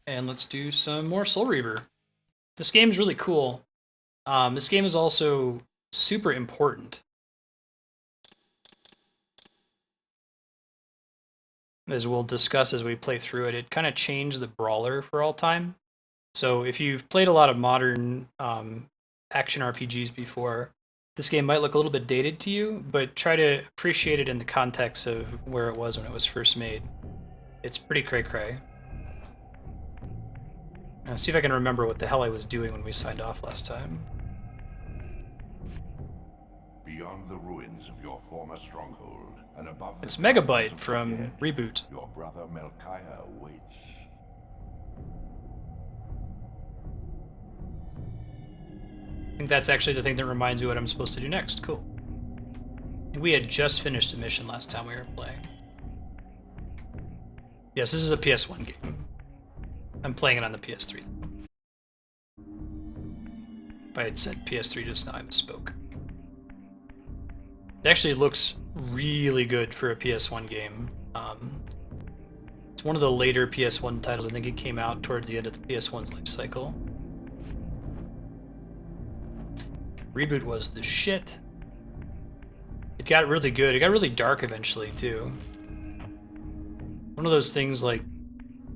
and let's do some more Soul Reaver. This game's really cool. This game is also super important, as we'll discuss as we play through it. It kind of changed the brawler for all time. So if you've played a lot of modern action RPGs before, this game might look a little bit dated to you, but try to appreciate it in the context of where it was when it was first made. It's pretty cray-cray. Now, see if I can remember what the hell I was doing when we signed off last time. Beyond the ruins of your former stronghold, and above It's the Megabyte of from dead, Reboot. your brother Melchiah waits. I think that's actually the thing that reminds me what I'm supposed to do next. Cool. We had just finished the mission last time we were playing. Yes, this is a PS1 game. I'm playing it on the PS3. If I had said PS3 just now, I misspoke. It actually looks really good for a PS1 game. It's one of the later PS1 titles. I think it came out towards the end of the PS1's life cycle. Reboot was the shit. It got really good. It got really dark eventually, too. One of those things like,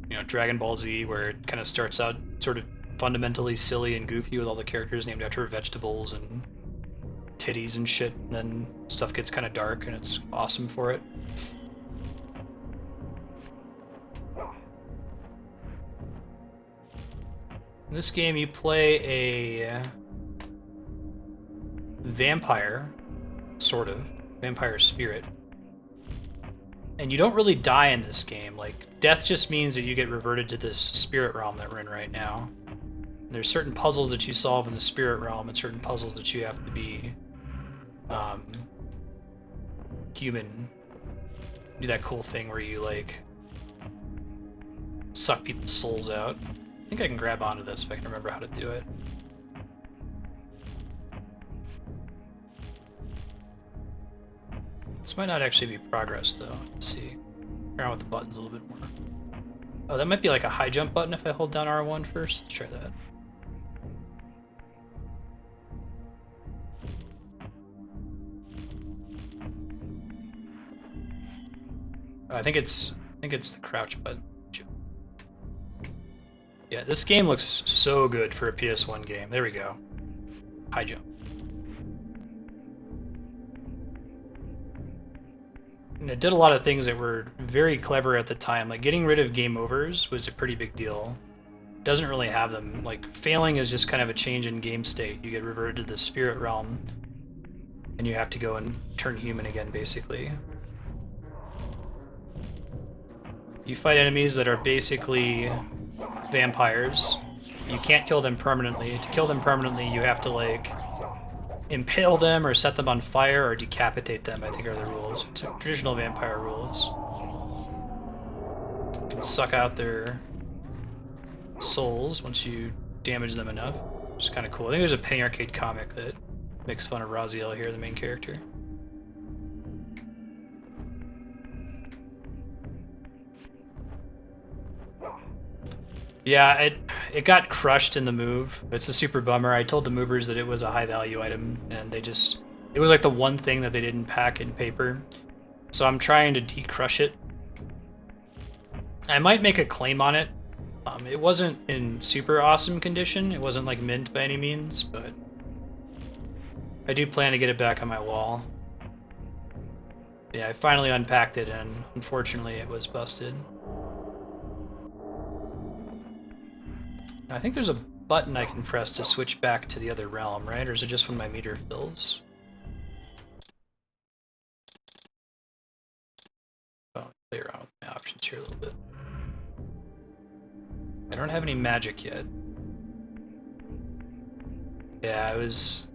you know, Dragon Ball Z, where it kind of starts out sort of fundamentally silly and goofy with all the characters named after vegetables and titties and shit, and then stuff gets kind of dark, and it's awesome for it. In this game, you play a vampire, sort of, vampire spirit. And you don't really die in this game. Like, death just means that you get reverted to this spirit realm that we're in right now. And there's certain puzzles that you solve in the spirit realm and certain puzzles that you have to be human. Do that cool thing where you, like, suck people's souls out. I think I can grab onto this if I can remember how to do it. This might not actually be progress, though. Let's see. Around with the buttons a little bit more. Oh, that might be like a high jump button if I hold down R1 first. Let's try that. I think it's the crouch button. Yeah, this game looks so good for a PS1 game. There we go. High jump. And it did a lot of things that were very clever at the time. Like, getting rid of game overs was a pretty big deal. It doesn't really have them. Like, failing is just kind of a change in game state. You get reverted to the spirit realm, and you have to go and turn human again, basically. You fight enemies that are basically vampires. You can't kill them permanently. To kill them permanently, you have to, like, impale them or set them on fire or decapitate them, I think, are the rules. Traditional vampire rules. You can suck out their souls once you damage them enough, which is kind of cool. I think there's a Penny Arcade comic that makes fun of Raziel here, the main character. Yeah, it got crushed in the move. It's a super bummer. I told the movers that it was a high value item, and they just... It was like the one thing that they didn't pack in paper. So I'm trying to decrush it. I might make a claim on it. It wasn't in super awesome condition. It wasn't like mint by any means, but I do plan to get it back on my wall. Yeah, I finally unpacked it, and unfortunately it was busted. I think there's a button I can press to switch back to the other realm, right? Or is it just when my meter fills? Oh, play around with my options here a little bit. I don't have any magic yet. Yeah,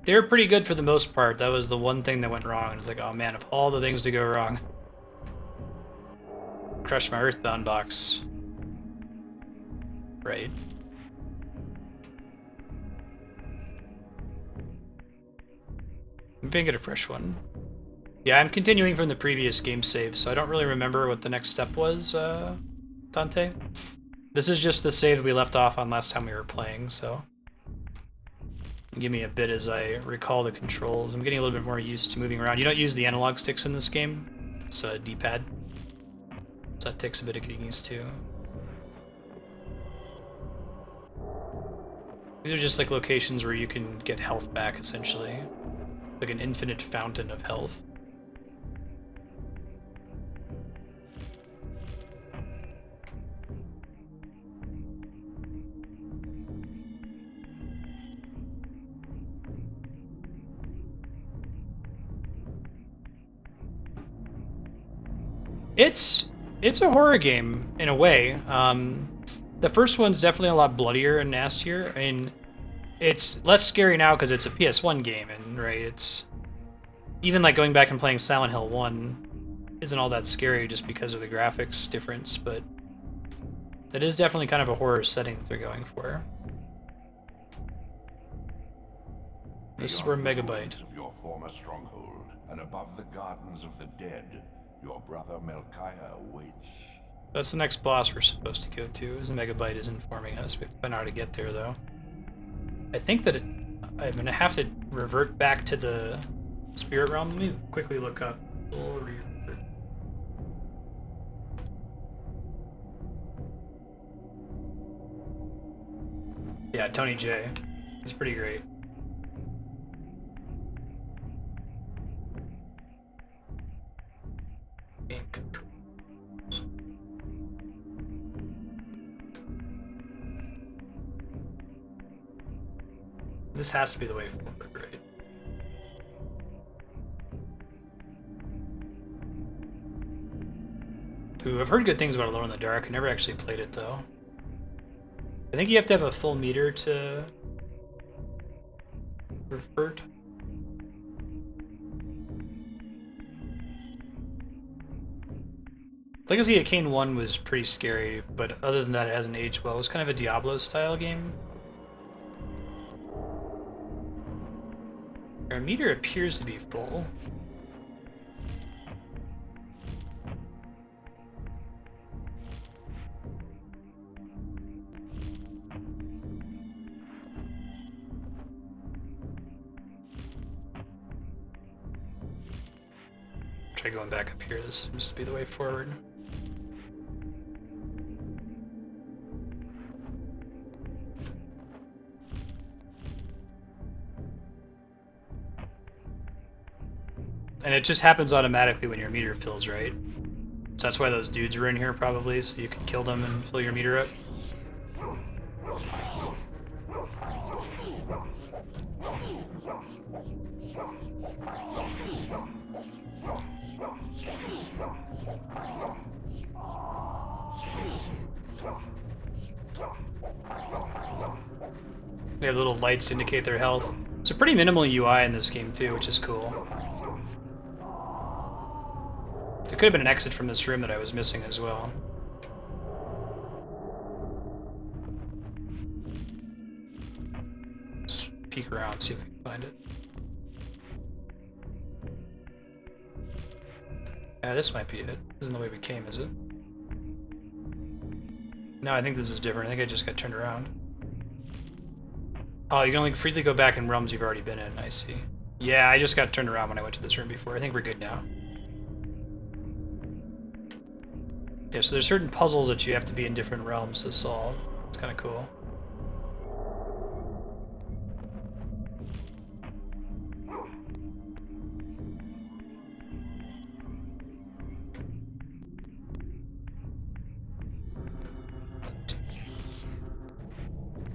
they were pretty good for the most part. That was the one thing that went wrong. It was like, oh man, of all the things to go wrong. Crushed my Earthbound box. Right. Maybe I can get a fresh one. Yeah, I'm continuing from the previous game save, so I don't really remember what the next step was, Dante. This is just the save we left off on last time we were playing, so give me a bit as I recall the controls. I'm getting a little bit more used to moving around. You don't use the analog sticks in this game. It's a D-pad. So that takes a bit of getting used to. These are just like locations where you can get health back, essentially. Like an infinite fountain of health. It's a horror game in a way. The first one's definitely a lot bloodier and nastier. I mean, it's less scary now because it's a PS1 game, and right, it's even like going back and playing Silent Hill 1 isn't all that scary just because of the graphics difference, but that is definitely kind of a horror setting that they're going for. This is where Megabyte. Of your former stronghold, and above the gardens of the dead, your brother Melchiah waits. That's the next boss we're supposed to go to, as Megabyte is informing us. We have to find out how to get there, though. I think that I'm going to have to revert back to the spirit realm. Let me quickly look up. Reaver. Yeah, Tony J. He's pretty great. Game controls. This has to be the way forward, right? Ooh, I've heard good things about Alone in the Dark. I never actually played it, though. I think you have to have a full meter to revert. Legacy of Kain 1 was pretty scary, but other than that, it hasn't aged well. It was kind of a Diablo-style game. Our meter appears to be full. Try going back up here. This seems to be the way forward. And it just happens automatically when your meter fills, right? So that's why those dudes were in here, probably, so you could kill them and fill your meter up. They have little lights to indicate their health. It's a pretty minimal UI in this game, too, which is cool. There could have been an exit from this room that I was missing as well. Let's peek around, see if we can find it. Yeah, this might be it. This isn't the way we came, is it? No, I think this is different. I think I just got turned around. Oh, you can only freely go back in realms you've already been in. I see. Yeah, I just got turned around when I went to this room before. I think we're good now. Yeah, so there's certain puzzles that you have to be in different realms to solve. It's kind of cool.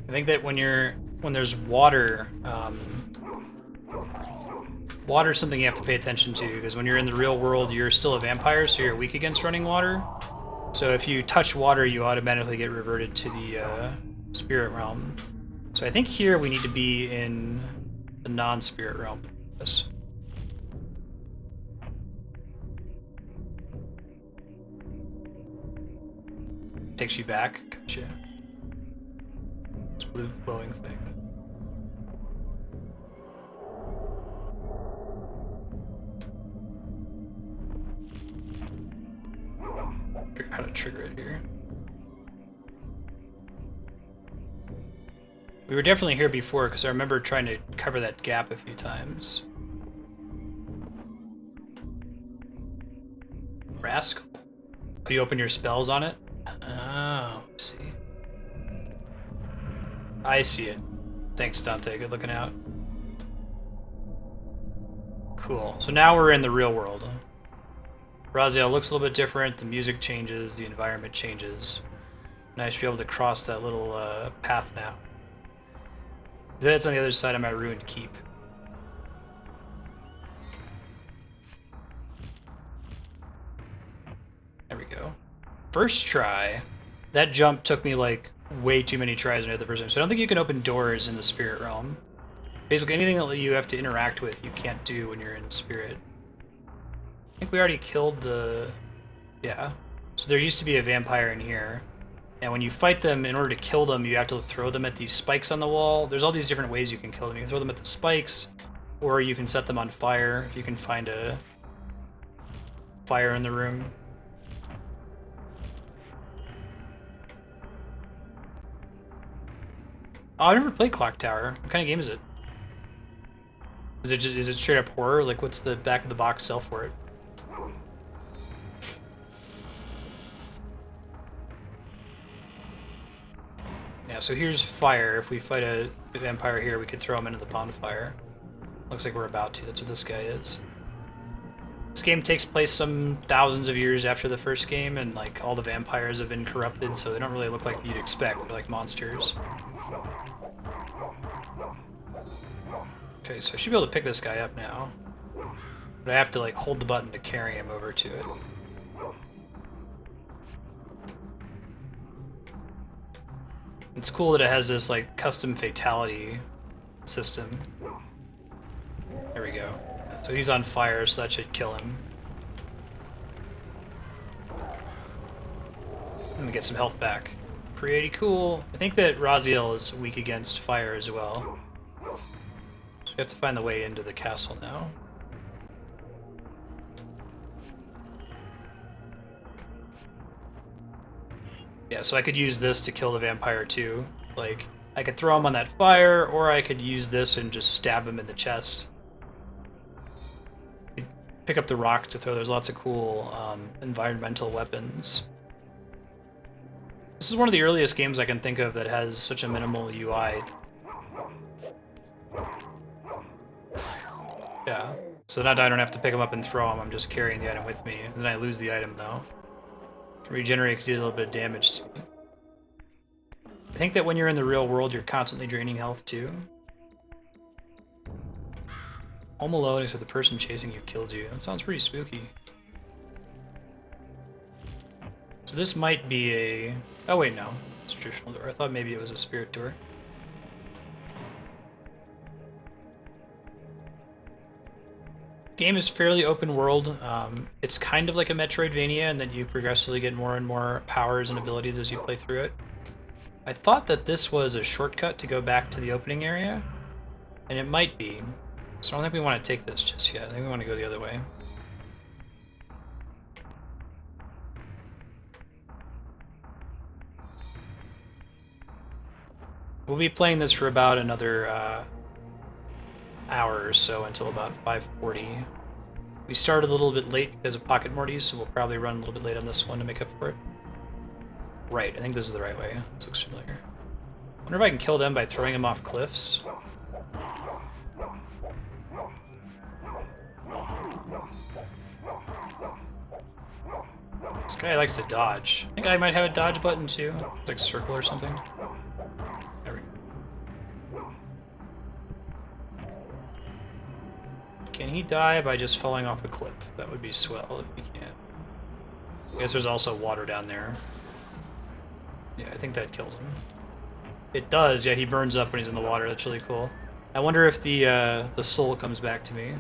I think that when there's water, water's something you have to pay attention to, because when you're in the real world, you're still a vampire, so you're weak against running water. So if you touch water, you automatically get reverted to the spirit realm. So I think here we need to be in the non-spirit realm. Yes. Takes you back. Gotcha. This blue glowing thing. Figure out how to trigger it here. We were definitely here before, because I remember trying to cover that gap a few times. Rascal. Oh, you open your spells on it? Oh, I see. I see it. Thanks, Dante. Good looking out. Cool. So now we're in the real world. Raziel looks a little bit different. The music changes. The environment changes. And I should be able to cross that little path now. Then it's on the other side of my ruined keep. There we go. First try. That jump took me like way too many tries into the first time. So I don't think you can open doors in the spirit realm. Basically anything that you have to interact with, you can't do when you're in spirit. I think we already killed the... Yeah. So there used to be a vampire in here. And when you fight them, in order to kill them, you have to throw them at these spikes on the wall. There's all these different ways you can kill them. You can throw them at the spikes, or you can set them on fire if you can find a fire in the room. Oh, I've never played Clock Tower. What kind of game is it? Is it straight up horror? Like, what's the back of the box sell for it? Yeah, so here's fire. If we fight a vampire here, we could throw him into the bonfire. Looks like we're about to. That's what this guy is. This game takes place some thousands of years after the first game, and like all the vampires have been corrupted, so they don't really look like you'd expect. They're like monsters. Okay, so I should be able to pick this guy up now. But I have to like hold the button to carry him over to it. It's cool that it has this like custom fatality system. There we go. So he's on fire, so that should kill him. Let me get some health back. Pretty cool. I think that Raziel is weak against fire as well. So we have to find the way into the castle now. Yeah, so I could use this to kill the vampire too. Like, I could throw him on that fire, or I could use this and just stab him in the chest. Pick up the rock to throw. There's lots of cool environmental weapons. This is one of the earliest games I can think of that has such a minimal UI. Yeah, so now I don't have to pick him up and throw him. I'm just carrying the item with me. And then I lose the item though. Regenerate because you did a little bit of damage to me. I think that when you're in the real world, you're constantly draining health too. Home alone except the person chasing you kills you. That sounds pretty spooky. So this might be a... Oh wait, no. It's a traditional door. I thought maybe it was a spirit door. Game is fairly open world. It's kind of like a Metroidvania in that you progressively get more and more powers and abilities as you play through it. I thought that this was a shortcut to go back to the opening area, and it might be. So I don't think we want to take this just yet. I think we want to go the other way. We'll be playing this for about another hour or so until about 5:40. We started a little bit late because of Pocket Mortys, so we'll probably run a little bit late on this one to make up for it. Right, I think this is the right way. This looks familiar. I wonder if I can kill them by throwing them off cliffs. This guy likes to dodge. I think I might have a dodge button too. It's like circle or something. There we go. Can he die by just falling off a cliff? That would be swell if he can't. I guess there's also water down there. Yeah, I think that kills him. It does, yeah, he burns up when he's in the water. That's really cool. I wonder if the soul comes back to me.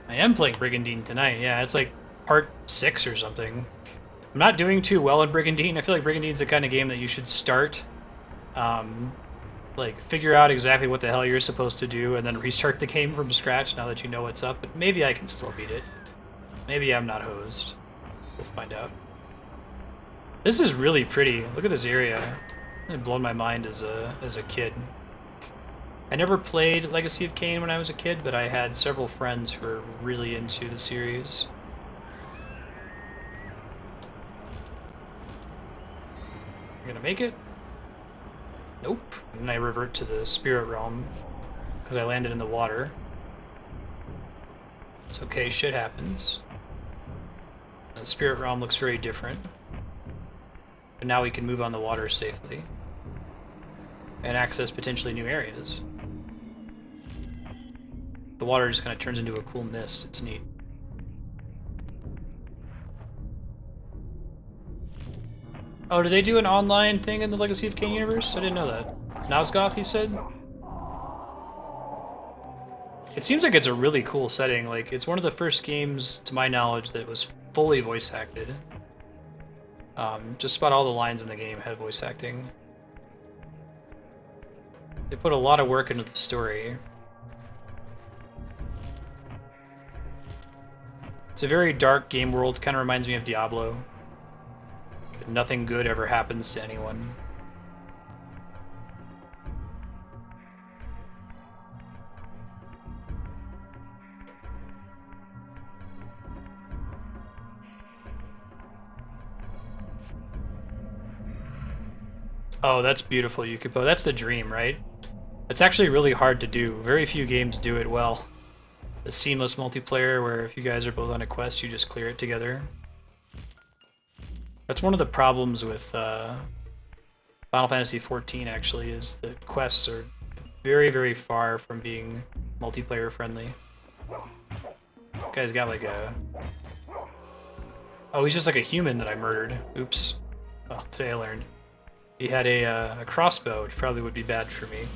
I am playing Brigandine tonight. Yeah, it's like part 6 or something. I'm not doing too well in Brigandine. I feel like Brigandine's the kind of game that you should start. Like, figure out exactly what the hell you're supposed to do and then restart the game from scratch now that you know what's up. But maybe I can still beat it. Maybe I'm not hosed. We'll find out. This is really pretty. Look at this area. It blown my mind as a kid. I never played Legacy of Kain when I was a kid, but I had several friends who were really into the series. I'm gonna make it. Nope. And I revert to the spirit realm because I landed in the water. It's okay, shit happens. The spirit realm looks very different. But now we can move on the water safely and access potentially new areas. The water just kind of turns into a cool mist. It's neat. Oh, did they do an online thing in the Legacy of Kain universe? I didn't know that. Nosgoth, he said? It seems like it's a really cool setting. Like, it's one of the first games, to my knowledge, that was fully voice acted. Just about all the lines in the game had voice acting. They put a lot of work into the story. It's a very dark game world, kind of reminds me of Diablo. But nothing good ever happens to anyone. Oh, that's beautiful, Yukipo. That's the dream, right? It's actually really hard to do. Very few games do it well. The seamless multiplayer where if you guys are both on a quest, you just clear it together. That's one of the problems with Final Fantasy XIV, actually, is that quests are very, very far from being multiplayer friendly. Guy's got like a... Oh, he's just like a human that I murdered. Oops. Well, today I learned. He had a crossbow, which probably would be bad for me.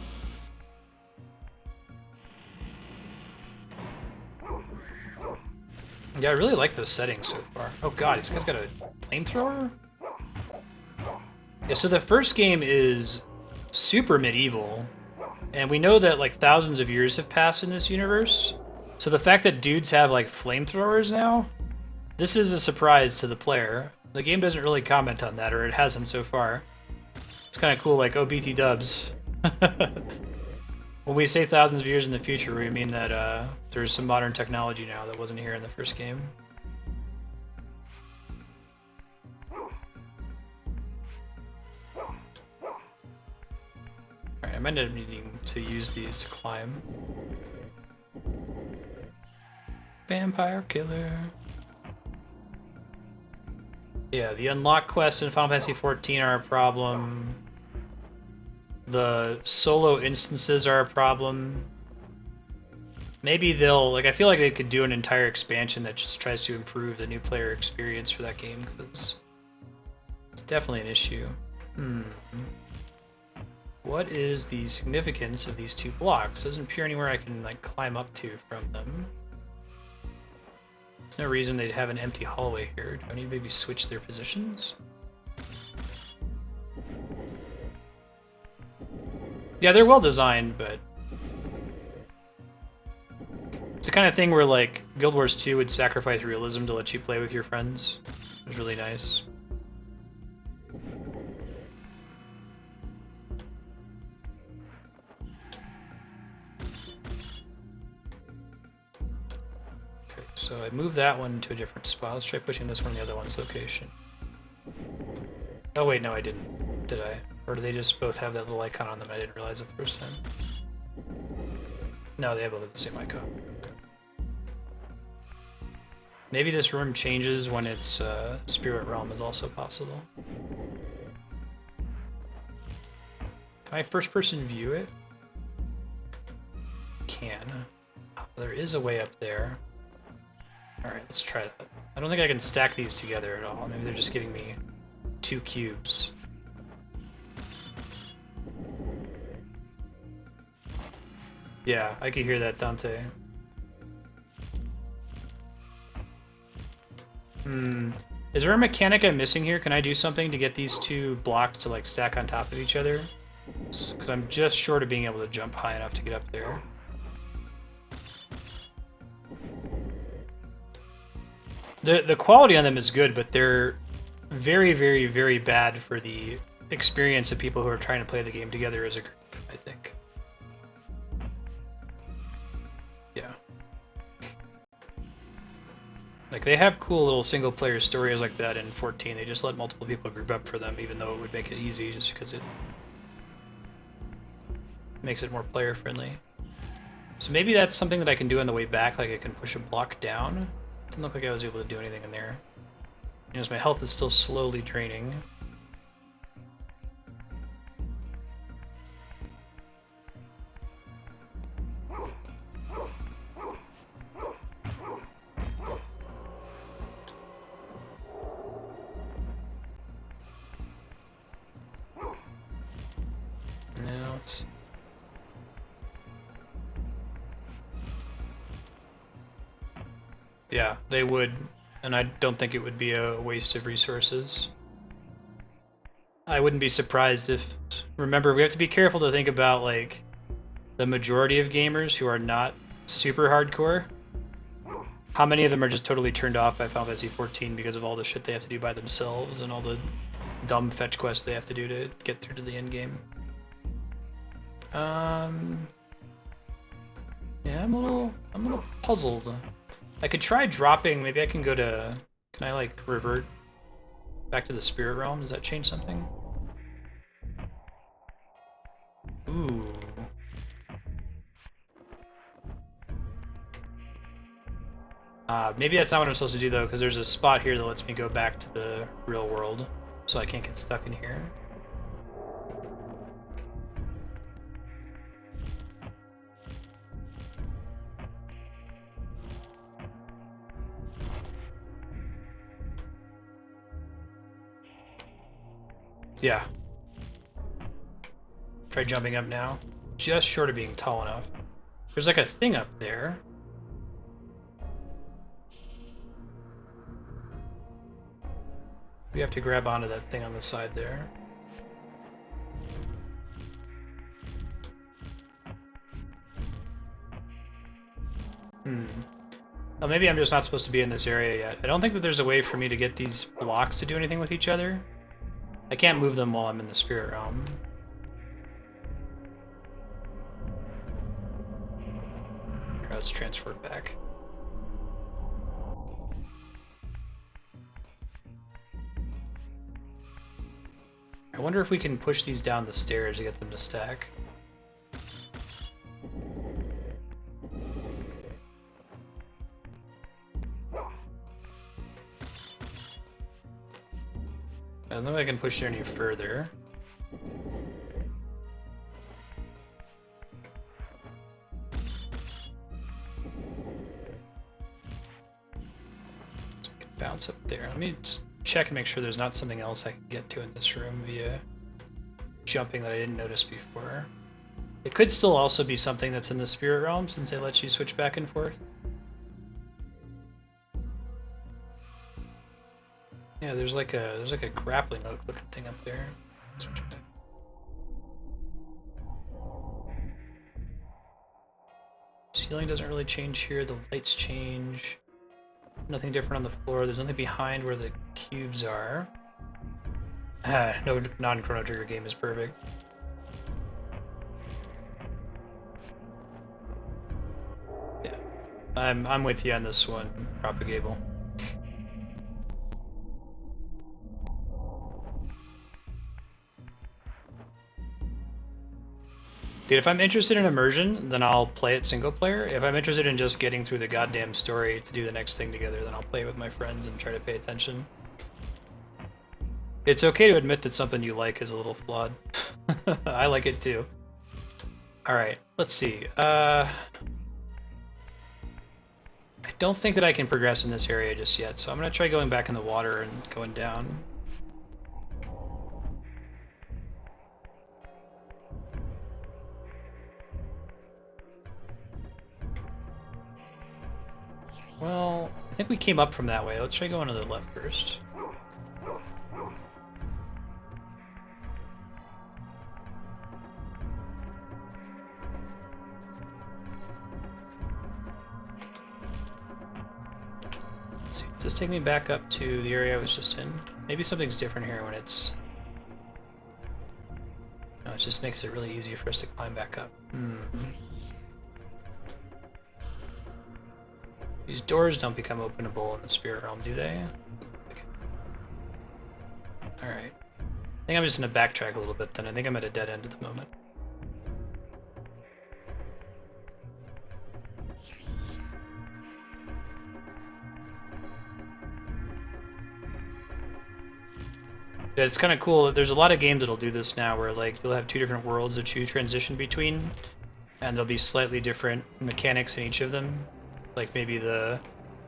Yeah, I really like this setting so far. Oh god, this guy's got a flamethrower? Yeah, so the first game is super medieval, and we know that like thousands of years have passed in this universe. So the fact that dudes have like flamethrowers now, this is a surprise to the player. The game doesn't really comment on that, or it hasn't so far. It's kind of cool, like, oh, BT dubs. When we say thousands of years in the future, we mean that there's some modern technology now that wasn't here in the first game. Alright, I might end up needing to use these to climb. Vampire killer. Yeah, the unlock quests in Final Fantasy XIV are a problem. The solo instances are a problem. Maybe they'll, like, I feel like they could do an entire expansion that just tries to improve the new player experience for that game, because it's definitely an issue. What is the significance of these two blocks? Doesn't appear anywhere I can, like, climb up to from them. There's no reason they'd have an empty hallway here. Do I need to maybe switch their positions? Yeah, they're well designed, but it's the kind of thing where, like, Guild Wars 2 would sacrifice realism to let you play with your friends. It was really nice. Okay, so I moved that one to a different spot. Let's try pushing this one in the other one's location. Oh wait, no I didn't. Did I? Or do they just both have that little icon on them? I didn't realize it the first time. No, they both have the same icon. Okay. Maybe this room changes when its spirit realm is also possible. Can I first person view it? Can. There is a way up there. Alright, let's try that. I don't think I can stack these together at all. Maybe they're just giving me 2 cubes. Yeah, I could hear that, Dante. Is there a mechanic I'm missing here? Can I do something to get these 2 blocks to, like, stack on top of each other? Because I'm just short of being able to jump high enough to get up there. The quality on them is good, but they're very, very, very bad for the experience of people who are trying to play the game together as a group, I think. Yeah. Like, they have cool little single-player stories like that in 14. They just let multiple people group up for them, even though it would make it easy, just because it makes it more player-friendly. So maybe that's something that I can do on the way back, like I can push a block down. Didn't look like I was able to do anything in there. You know, as my health is still slowly draining. Now it's... Yeah, they would, and I don't think it would be a waste of resources. I wouldn't be surprised if... Remember, we have to be careful to think about, like, the majority of gamers who are not super hardcore. How many of them are just totally turned off by Final Fantasy XIV because of all the shit they have to do by themselves and all the dumb fetch quests they have to do to get through to the end game. Yeah, I'm a little puzzled. I could try dropping, maybe I can go to, can I like revert back to the spirit realm? Does that change something? Ooh. Maybe that's not what I'm supposed to do though, because there's a spot here that lets me go back to the real world, so I can't get stuck in here. Yeah. Try jumping up now. Just short of being tall enough. There's like a thing up there. We have to grab onto that thing on the side there. Oh, maybe I'm just not supposed to be in this area yet. I don't think that there's a way for me to get these blocks to do anything with each other. I can't move them while I'm in the spirit realm. Here, let's transfer it back. I wonder if we can push these down the stairs to get them to stack. I don't think I can push it any further. So I can bounce up there. Let me just check and make sure there's not something else I can get to in this room via jumping that I didn't notice before. It could still also be something that's in the spirit realm since they let you switch back and forth. Yeah, there's like a grappling hook looking thing up there. Switch back. Ceiling doesn't really change here. The lights change. Nothing different on the floor. There's nothing behind where the cubes are. No non-Chrono Trigger game is perfect. Yeah, I'm with you on this one, Propagable. Dude, if I'm interested in immersion, then I'll play it single player. If I'm interested in just getting through the goddamn story to do the next thing together, then I'll play it with my friends and try to pay attention. It's okay to admit that something you like is a little flawed. I like it too. Alright, let's see. I don't think that I can progress in this area just yet, so I'm gonna try going back in the water and going down. Well, I think we came up from that way. Let's try going to the left first. Let's see, just take me back up to the area I was just in. Maybe something's different here when it's No, it just makes it really easy for us to climb back up. These doors don't become openable in the spirit realm, do they? Okay. Alright. I think I'm just going to backtrack a little bit then. I think I'm at a dead end at the moment. Yeah, it's kind of cool. There's a lot of games that'll do this now where like you'll have two different worlds that you transition between, and there'll be slightly different mechanics in each of them. Like maybe the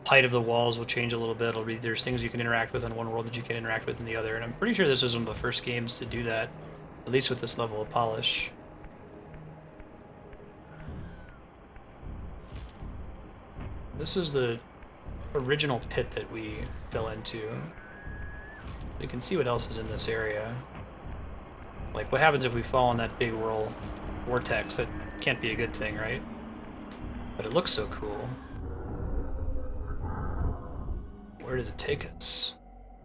height of the walls will change a little bit. There's things you can interact with in one world that you can interact with in the other, and I'm pretty sure this is one of the first games to do that, at least with this level of polish. This is the original pit that we fell into. You can see what else is in this area. Like, what happens if we fall in that big whirl vortex? That can't be a good thing, right? But it looks so cool. Where does it take us?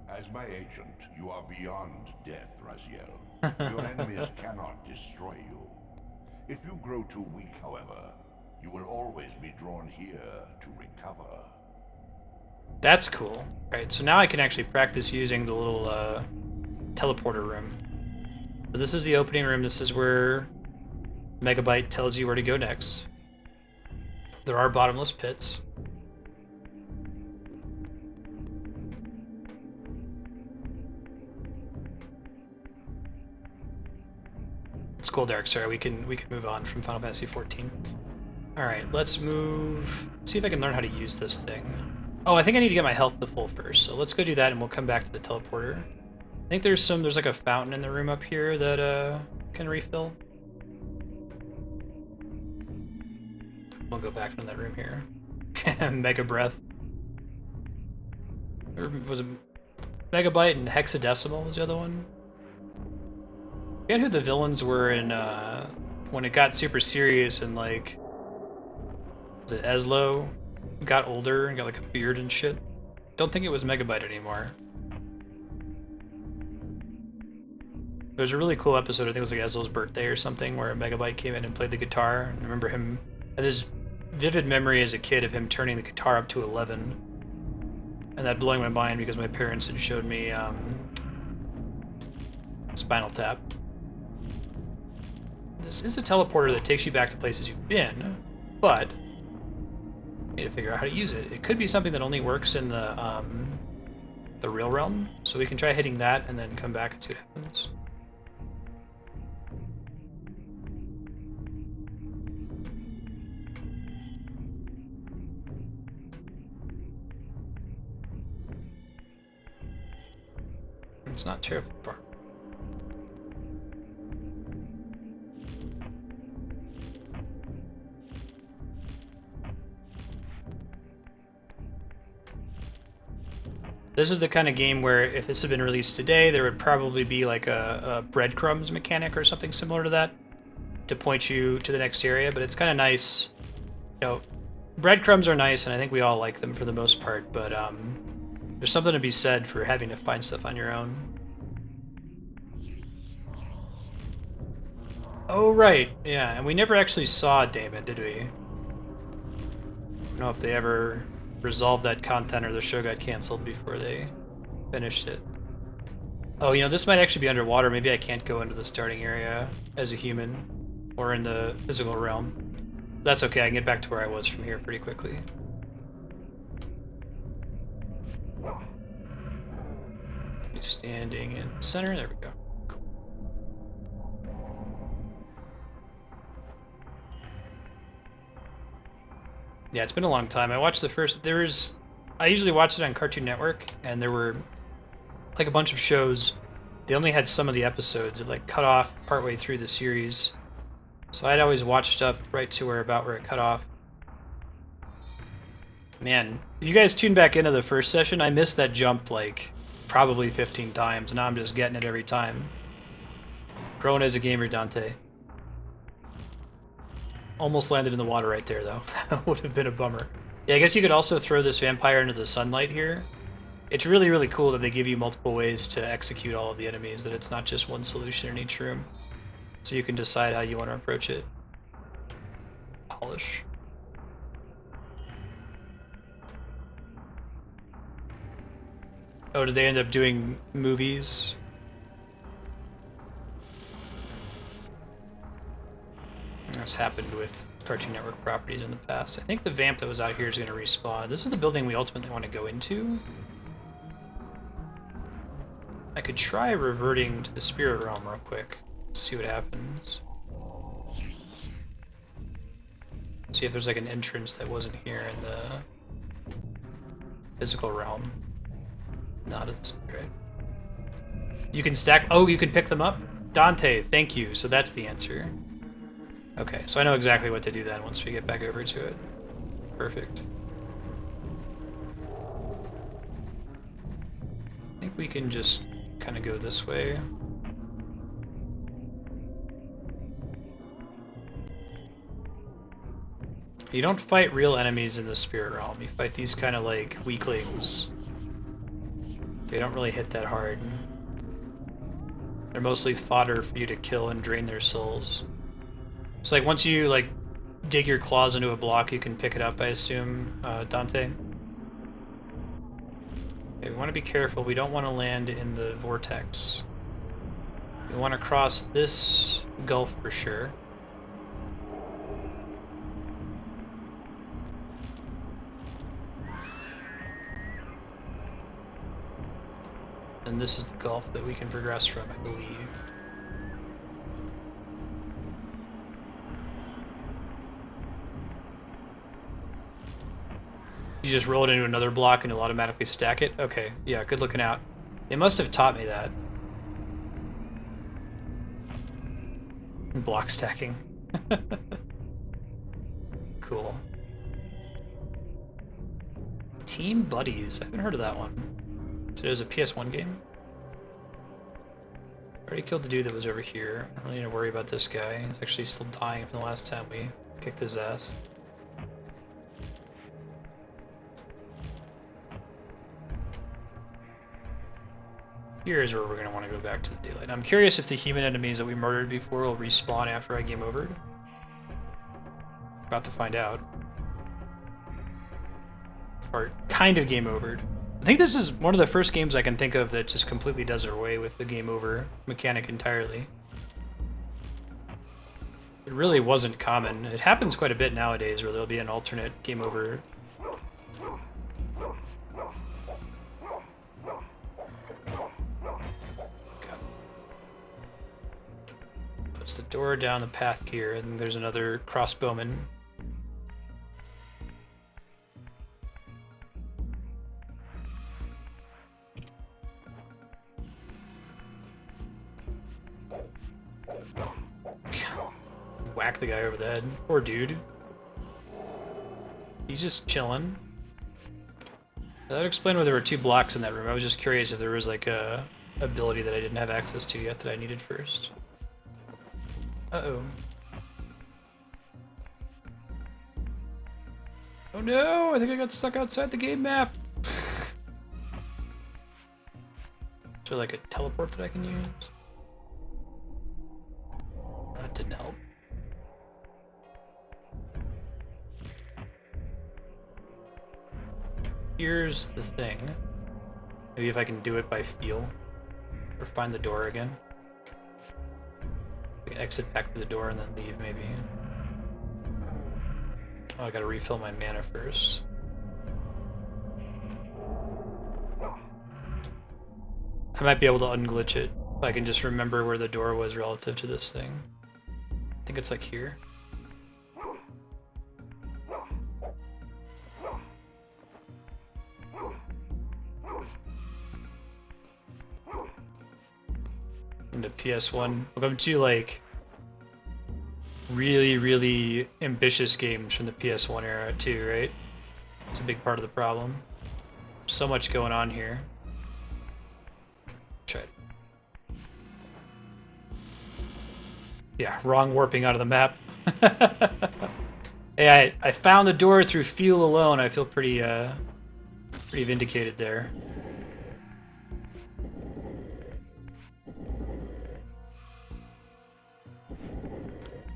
As my agent, you are beyond death, Raziel. Your enemies cannot destroy you. If you grow too weak, however, you will always be drawn here to recover. That's cool. Right, so now I can actually practice using the little teleporter room. So this is the opening room. This is where Megabyte tells you where to go next. There are bottomless pits. It's cool, Derek. Sorry, we can move on from Final Fantasy XIV. All right, let's move. See if I can learn how to use this thing. Oh, I think I need to get my health to full first. So let's go do that, and we'll come back to the teleporter. I think there's like a fountain in the room up here that can refill. We'll go back into that room here. Mega Breath. Or was it Megabyte and Hexadecimal was the other one? I forget who the villains were in when it got super serious and like was it Eslo got older and got like a beard and shit. Don't think it was Megabyte anymore. There was a really cool episode, I think it was like Eslo's birthday or something, where Megabyte came in and played the guitar. I remember him, I had this vivid memory as a kid of him turning the guitar up to 11. And that blowing my mind because my parents had showed me Spinal Tap. This is a teleporter that takes you back to places you've been, but I need to figure out how to use it. It could be something that only works in the real realm, so we can try hitting that and then come back and see what happens. It's not terribly far. This is the kind of game where if this had been released today, there would probably be like a breadcrumbs mechanic or something similar to that to point you to the next area, but it's kind of nice. You know, breadcrumbs are nice, and I think we all like them for the most part, but there's something to be said for having to find stuff on your own. Oh, right. Yeah, and we never actually saw Damon, did we? I don't know if they ever resolved that content or the show got canceled before they finished it. Oh, you know, this might actually be underwater. Maybe I can't go into the starting area as a human or in the physical realm. That's okay. I can get back to where I was from here pretty quickly. Standing in center. There we go. Cool. Yeah, it's been a long time. I watched the first. I usually watch it on Cartoon Network, and there were like a bunch of shows. They only had some of the episodes. It like cut off partway through the series, so I'd always watched up right to where it cut off. Man, if you guys tuned back into the first session, I missed that jump like probably 15 times. Now I'm just getting it every time. Growing as a gamer, Dante. Almost landed in the water right there, though. That would have been a bummer. Yeah, I guess you could also throw this vampire into the sunlight here. It's really, really cool that they give you multiple ways to execute all of the enemies, that it's not just one solution in each room. So you can decide how you want to approach it. Polish. Oh, did they end up doing movies? This happened with Cartoon Network properties in the past. I think the vamp that was out here is going to respawn. This is the building we ultimately want to go into. I could try reverting to the spirit realm real quick. See what happens. See if there's like an entrance that wasn't here in the physical realm. Not as great. You can stack. Oh, you can pick them up? Dante, thank you. So that's the answer. Okay, so I know exactly what to do then once we get back over to it. Perfect. I think we can just kind of go this way. You don't fight real enemies in the spirit realm. You fight these kind of like weaklings. They don't really hit that hard. They're mostly fodder for you to kill and drain their souls. So like once you like dig your claws into a block, you can pick it up, I assume, Dante. Okay, we want to be careful. We don't want to land in the vortex. We want to cross this gulf for sure. And this is the gulf that we can progress from, I believe. You just roll it into another block and it'll automatically stack it? Okay, yeah, good looking out. They must have taught me that. Block stacking. Cool. Team Buddies. I haven't heard of that one. So there's a PS1 game? Already killed the dude that was over here. I don't really need to worry about this guy. He's actually still dying from the last time we kicked his ass. Here's where we're going to want to go back to the daylight. I'm curious if the human enemies that we murdered before will respawn after I game over. About to find out. Or kind of game overed. I think this is one of the first games I can think of that just completely does away with the game over mechanic entirely. It really wasn't common. It happens quite a bit nowadays where there'll be an alternate game over. Puts the door down the path here, and there's another crossbowman. Whack the guy over the head. Poor dude. He's just chilling. That would explain why there were 2 blocks in that room. I was just curious if there was like a ability that I didn't have access to yet that I needed first. Uh-oh. Oh no! I think I got stuck outside the game map! Is there like a teleport that I can use? That didn't help. Here's the thing. Maybe if I can do it by feel. Or find the door again. We can exit back to the door and then leave, maybe. Oh, I gotta refill my mana first. I might be able to unglitch it if I can just remember where the door was relative to this thing. I think it's like here. Into PS1. Welcome to like really ambitious games from the PS1 era too, right? It's a big part of the problem. So much going on here. Try it. Yeah, wrong warping out of the map. Hey, I found the door through feel alone. I feel pretty vindicated there.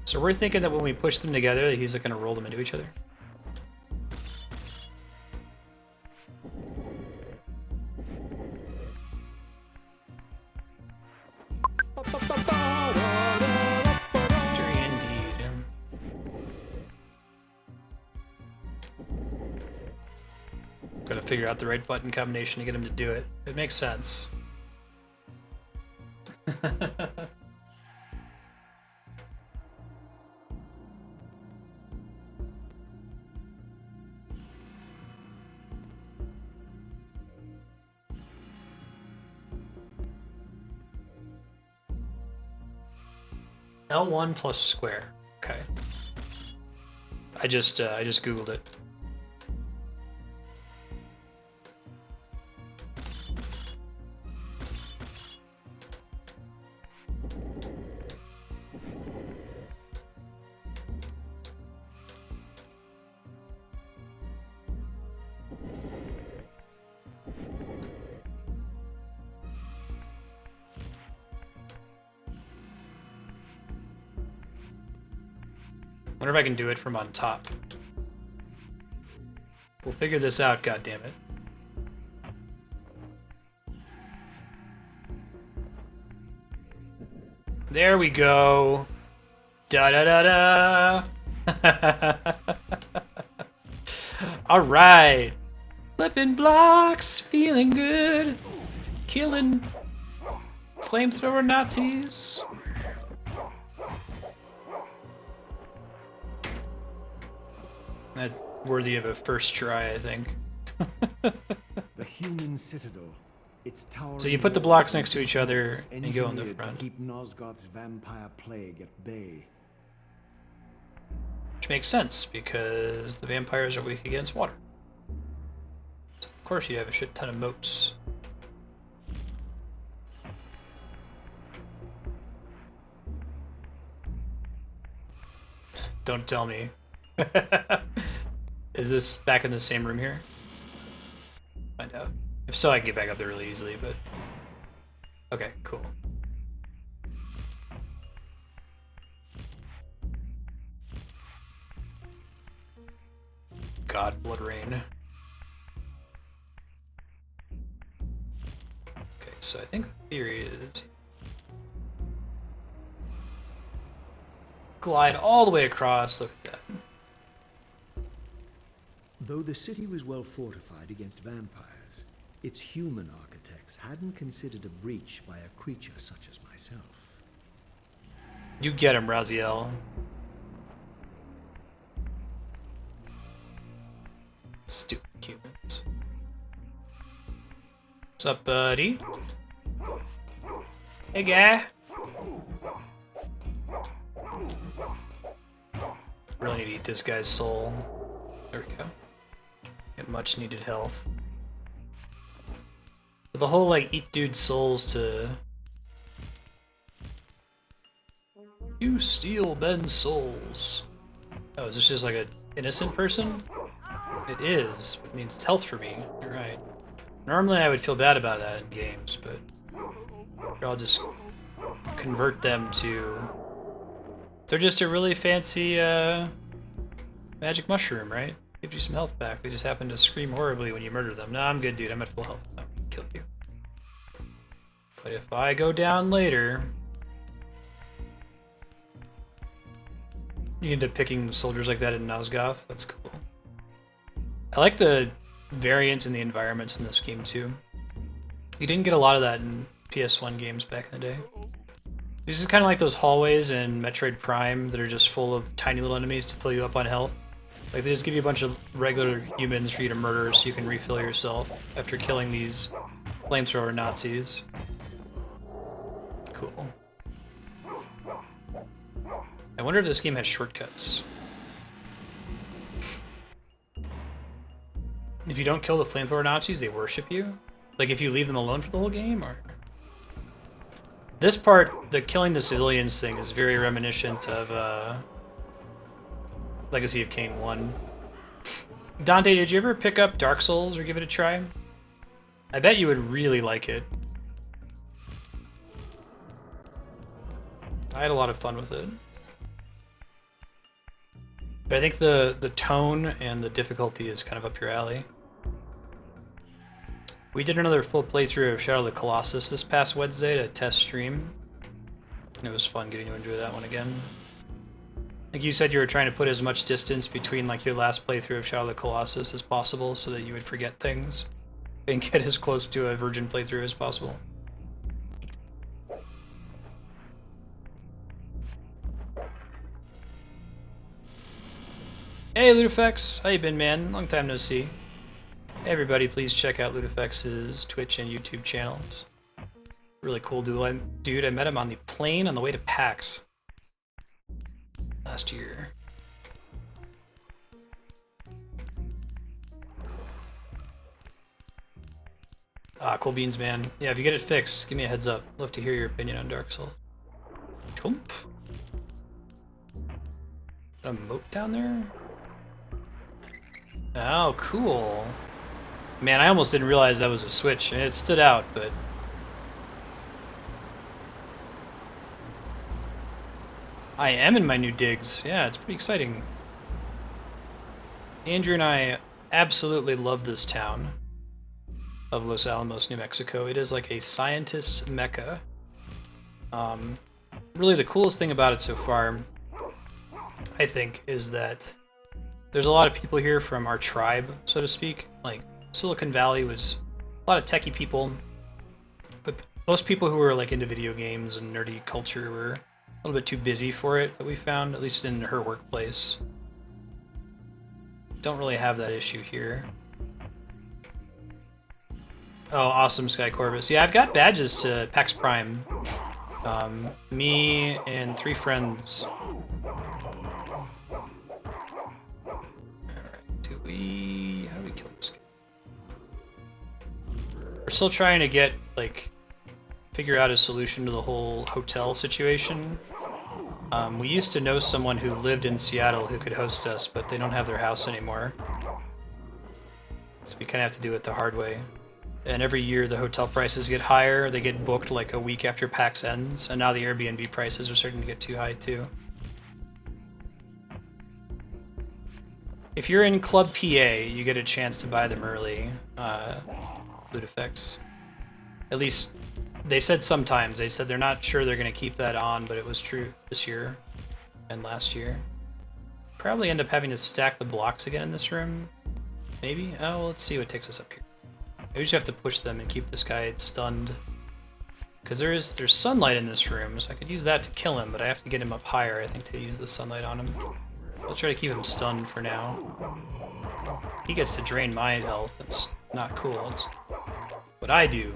So we're thinking that when we push them together, that he's going to roll them into each other. Victory indeed. Gotta figure out the right button combination to get him to do it. It makes sense. L1 plus square. Okay. I just Googled it. Wonder if I can do it from on top. We'll figure this out, goddammit. There we go. Da da da da. All right. Flipping blocks, feeling good. Killing flamethrower Nazis. That's worthy of a first try, I think. The human citadel. Its towering So you put the blocks next to walls each other and you go in the engineered to front. keep Nosgoth's vampire plague at bay. Which makes sense, because the vampires are weak against water. Of course you have a shit ton of moats. Don't tell me. Is this back in the same room here? Find out. If so, I can get back up there really easily, but... Okay, cool. God, blood rain. Okay, so I think the theory is... Glide all the way across, look at that. Though the city was well fortified against vampires, its human architects hadn't considered a breach by a creature such as myself. You get him, Raziel. Stupid humans. What's up, buddy? Hey, guy. Really need to eat this guy's soul. There we go. Get much needed health. But the whole, like, eat dude souls to... You steal men's souls. Oh, is this just like an innocent person? It is. It means it's health for me. You're right. Normally I would feel bad about that in games, but I'll just convert them to... They're just a really fancy magic mushroom, right? Gives you some health back. They just happen to scream horribly when you murder them. No, I'm good, dude. I'm at full health. I'm gonna kill you. But if I go down later... You end up picking soldiers like that in Nosgoth. That's cool. I like the variance in the environments in this game, too. You didn't get a lot of that in PS1 games back in the day. This is kind of like those hallways in Metroid Prime that are just full of tiny little enemies to fill you up on health. Like, they just give you a bunch of regular humans for you to murder so you can refill yourself after killing these flamethrower Nazis. Cool. I wonder if this game has shortcuts. If you don't kill the flamethrower Nazis, they worship you? Like, if you leave them alone for the whole game, or... This part, the killing the civilians thing, is very reminiscent of Legacy of Kain 1. Dante, did you ever pick up Dark Souls or give it a try? I bet you would really like it. I had a lot of fun with it. But I think the tone and the difficulty is kind of up your alley. We did another full playthrough of Shadow of the Colossus this past Wednesday to test stream. And it was fun getting to enjoy that one again. Like you said, you were trying to put as much distance between like your last playthrough of Shadow of the Colossus as possible so that you would forget things and get as close to a virgin playthrough as possible. Hey Ludifex, how you been, man? Long time no see. Hey everybody, please check out Ludifex's Twitch and YouTube channels. Really cool dude. I met him on the plane on the way to PAX last year. Ah, cool beans, man. Yeah, if you get it fixed, give me a heads up. Love to hear your opinion on Dark Souls. Jump. A moat down there? Oh, cool. Man, I almost didn't realize that was a switch, and it stood out, but... I am in my new digs. Yeah, it's pretty exciting. Andrew and I absolutely love this town of Los Alamos, New Mexico. It is like a scientist's mecca. Really the coolest thing about it so far, I think, is that there's a lot of people here from our tribe, so to speak. Like, Silicon Valley was a lot of techie people, but most people who were like into video games and nerdy culture were a little bit too busy for it, that we found, at least in her workplace. Don't really have that issue here. Oh, awesome, Sky Corvus. Yeah, I've got badges to PAX Prime. Me and 3 friends. Alright, how do we kill this guy? We're still trying to get, like, figure out a solution to the whole hotel situation. We used to know someone who lived in Seattle who could host us, but they don't have their house anymore. So we kind of have to do it the hard way. And every year the hotel prices get higher, they get booked like a week after PAX ends, and now the Airbnb prices are starting to get too high too. If you're in Club PA, you get a chance to buy them early, Ludifex. At least, they said sometimes. They said they're not sure they're going to keep that on, but it was true this year and last year. Probably end up having to stack the blocks again in this room. Maybe? Oh, well, let's see what takes us up here. Maybe we just have to push them and keep this guy stunned. Because there's sunlight in this room, so I could use that to kill him, but I have to get him up higher, I think, to use the sunlight on him. I'll try to keep him stunned for now. He gets to drain my health. That's not cool. It's what I do,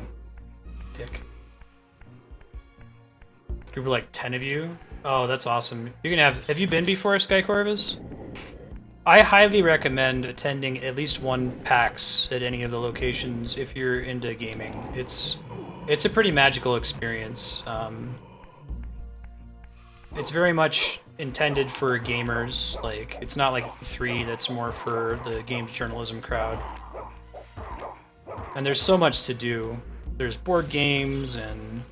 dick. Group of like 10 of you? Oh, that's awesome. You're gonna have you been before, Sky Corvus? I highly recommend attending at least one PAX at any of the locations if you're into gaming. It's a pretty magical experience. It's very much intended for gamers. Like, it's not like E3 that's more for the games journalism crowd. And there's so much to do. There's board games and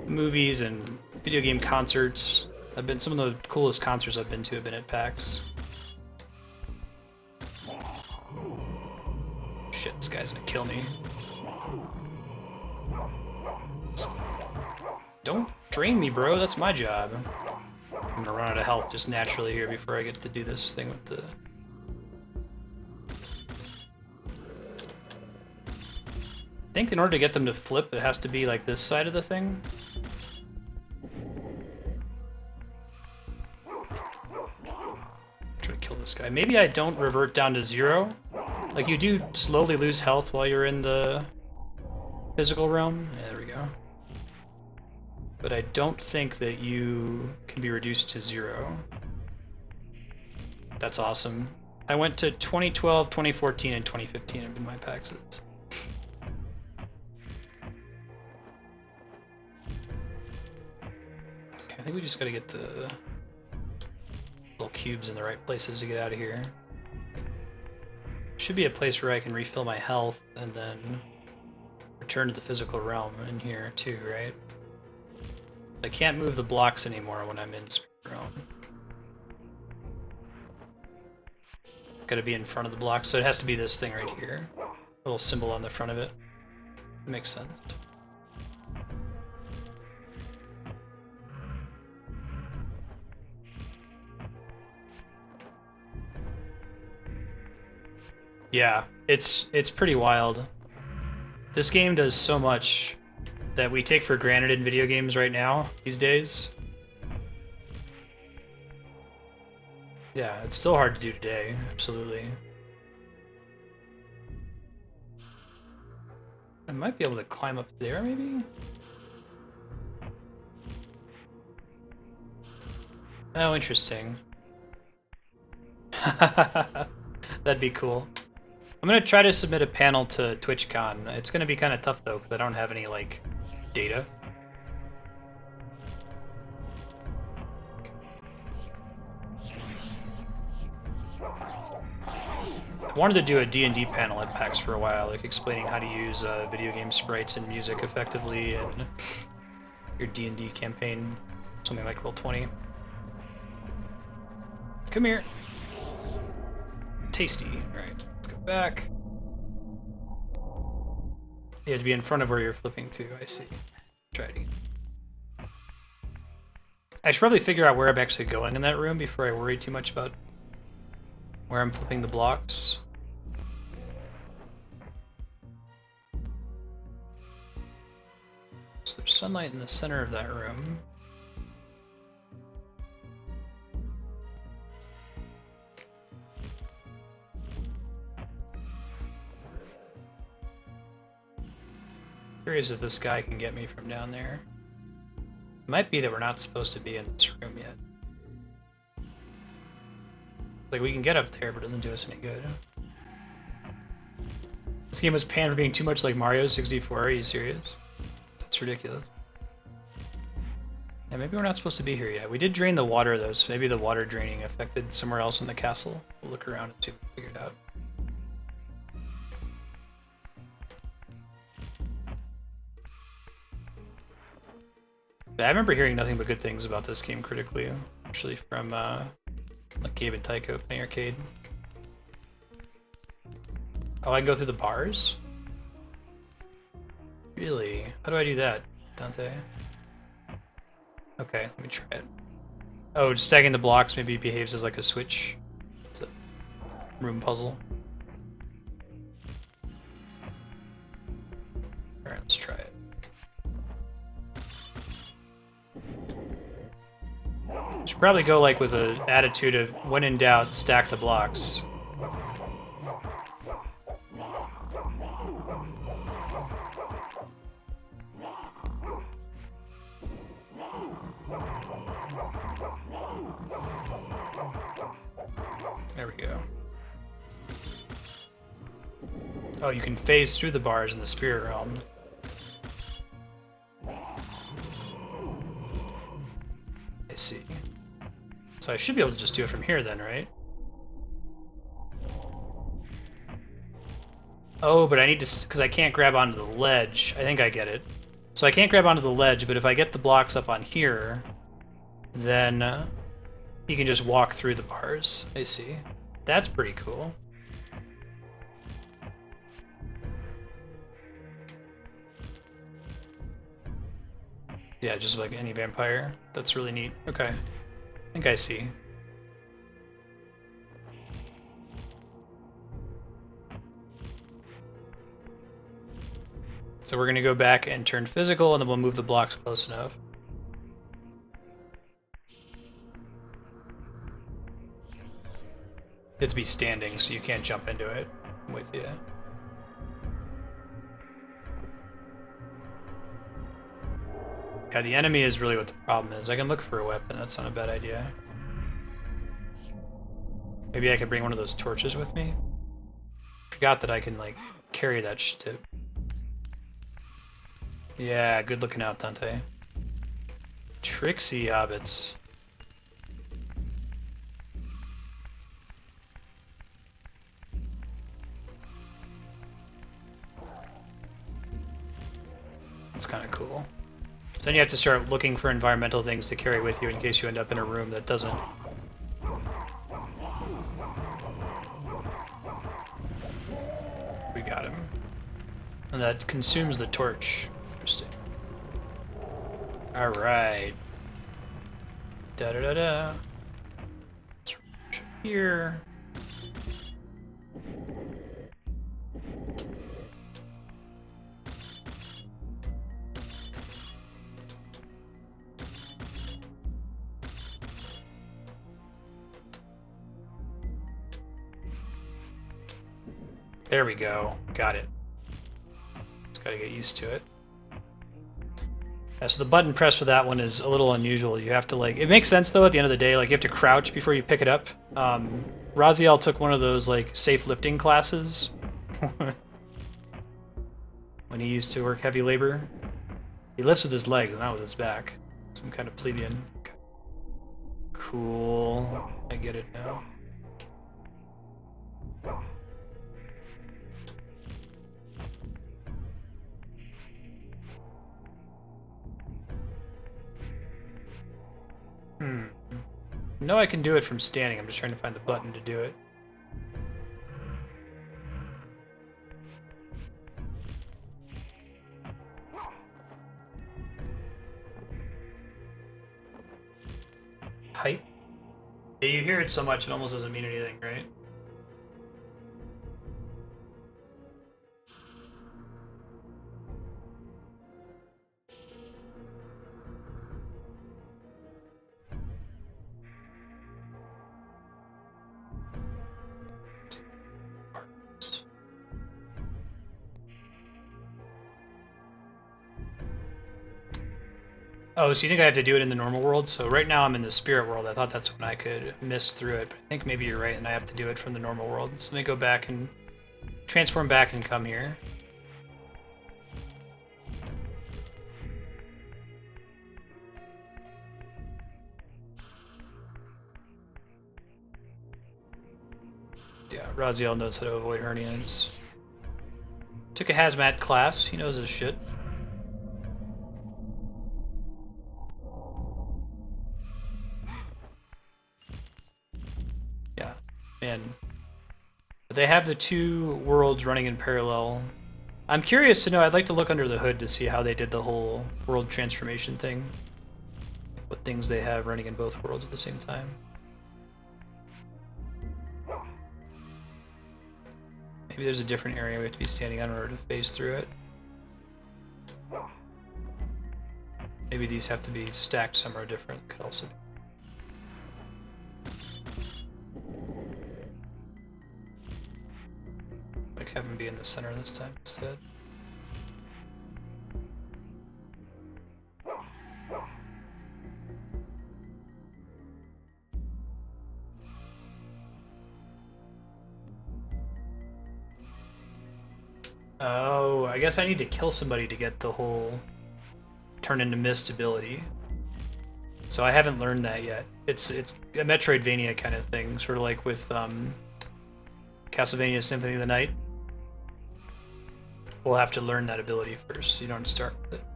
movies and video game concerts. Some of the coolest concerts I've been to have been at PAX. Shit, this guy's gonna kill me. Don't drain me, bro. That's my job. I'm gonna run out of health just naturally here before I get to do this thing with the... I think in order to get them to flip, it has to be like this side of the thing. Try to kill this guy. Maybe I don't revert down to 0. Like, you do slowly lose health while you're in the physical realm. Yeah, there we go. But I don't think that you can be reduced to 0. That's awesome. I went to 2012, 2014, and 2015 have been my PAXs. Okay, I think we just gotta get the little cubes in the right places to get out of here. Should be a place where I can refill my health and then return to the physical realm in here too, right? I can't move the blocks anymore when I'm in Spirit Realm. Gotta be in front of the block, so it has to be this thing right here. A little symbol on the front of it. Makes sense. Yeah, it's pretty wild. This game does so much that we take for granted in video games right now, these days. Yeah, it's still hard to do today, absolutely. I might be able to climb up there, maybe? Oh, interesting. That'd be cool. I'm gonna try to submit a panel to TwitchCon. It's gonna be kind of tough though, because I don't have any like data. I wanted to do a D&D panel at PAX for a while, like explaining how to use video game sprites and music effectively and your D&D campaign, something like Roll20. Come here. Tasty. Alright, let's go back. You have to be in front of where you're flipping to, I see. Try it again. I should probably figure out where I'm actually going in that room before I worry too much about where I'm flipping the blocks. So there's sunlight in the center of that room. Curious if this guy can get me from down there. It might be that we're not supposed to be in this room yet. Like, we can get up there, but it doesn't do us any good. This game was panned for being too much like Mario 64. Are you serious? That's ridiculous. Yeah, maybe we're not supposed to be here yet. We did drain the water, though, so maybe the water draining affected somewhere else in the castle. We'll look around and see if we can figure it out. I remember hearing nothing but good things about this game critically, actually from like Gabe and Tycho playing arcade. Oh, I can go through the bars? Really? How do I do that, Dante? Okay, let me try it. Oh, stacking the blocks maybe behaves as like a switch. It's a room puzzle. Alright, let's try it. Should probably go like with an attitude of when in doubt, stack the blocks. There we go. Oh, you can phase through the bars in the spirit realm. I see. So I should be able to just do it from here then, right? Oh, but I need to, because I can't grab onto the ledge. I think I get it. So I can't grab onto the ledge, but if I get the blocks up on here, then you can just walk through the bars. I see. That's pretty cool. Yeah, just like any vampire. That's really neat. Okay. I think I see. So we're going to go back and turn physical, and then we'll move the blocks close enough. You have to be standing, so you can't jump into it. I'm with you. Yeah, the enemy is really what the problem is. I can look for a weapon. That's not a bad idea. Maybe I could bring one of those torches with me. Forgot that I can, like, carry that shit. Yeah, good looking out, Dante. Tricksy hobbits. That's kind of cool. So then you have to start looking for environmental things to carry with you in case you end up in a room that doesn't. got him. And that consumes the torch. Interesting. Alright. Da-da-da-da. Let's rush up here. There we go. Got it. Just gotta get used to it. Yeah, so the button press for that one is a little unusual. You have to like, it makes sense though at the end of the day, like you have to crouch before you pick it up. Raziel took one of those like safe lifting classes when he used to work heavy labor. He lifts with his legs, not with his back. Some kind of plebeian. Cool. I get it now. No, I can do it from standing. I'm just trying to find the button to do it. Height? Yeah, you hear it so much, it almost doesn't mean anything, right? Oh, so you think I have to do it in the normal world? So right now I'm in the spirit world. I thought that's when I could miss through it, but I think maybe you're right and I have to do it from the normal world. So let me go back and transform back and come here. Yeah, Raziel knows how to avoid hernias. Took a hazmat class. He knows his shit. Yeah, man. They have the two worlds running in parallel. I'm curious to know, I'd like to look under the hood to see how they did the whole world transformation thing. What things they have running in both worlds at the same time. Maybe there's a different area we have to be standing on in order to phase through it. Maybe these have to be stacked somewhere different. Could also be. Like have them be in the center this time instead. Oh, I guess I need to kill somebody to get the whole turn into mist ability. So I haven't learned that yet. It's a Metroidvania kind of thing, sort of like with Castlevania Symphony of the Night. We'll have to learn that ability first, so you don't start with it.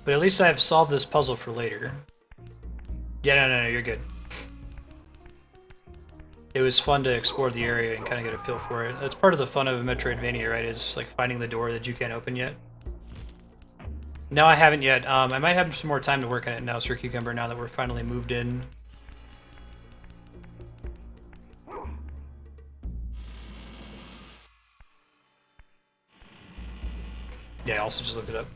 But at least I've solved this puzzle for later. Yeah, no, you're good. It was fun to explore the area and kind of get a feel for it. That's part of the fun of a Metroidvania, right? Is like finding the door that you can't open yet. No, I haven't yet. I might have some more time to work on it now, Sir Cucumber, now that we're finally moved in. Yeah, I also just looked it up.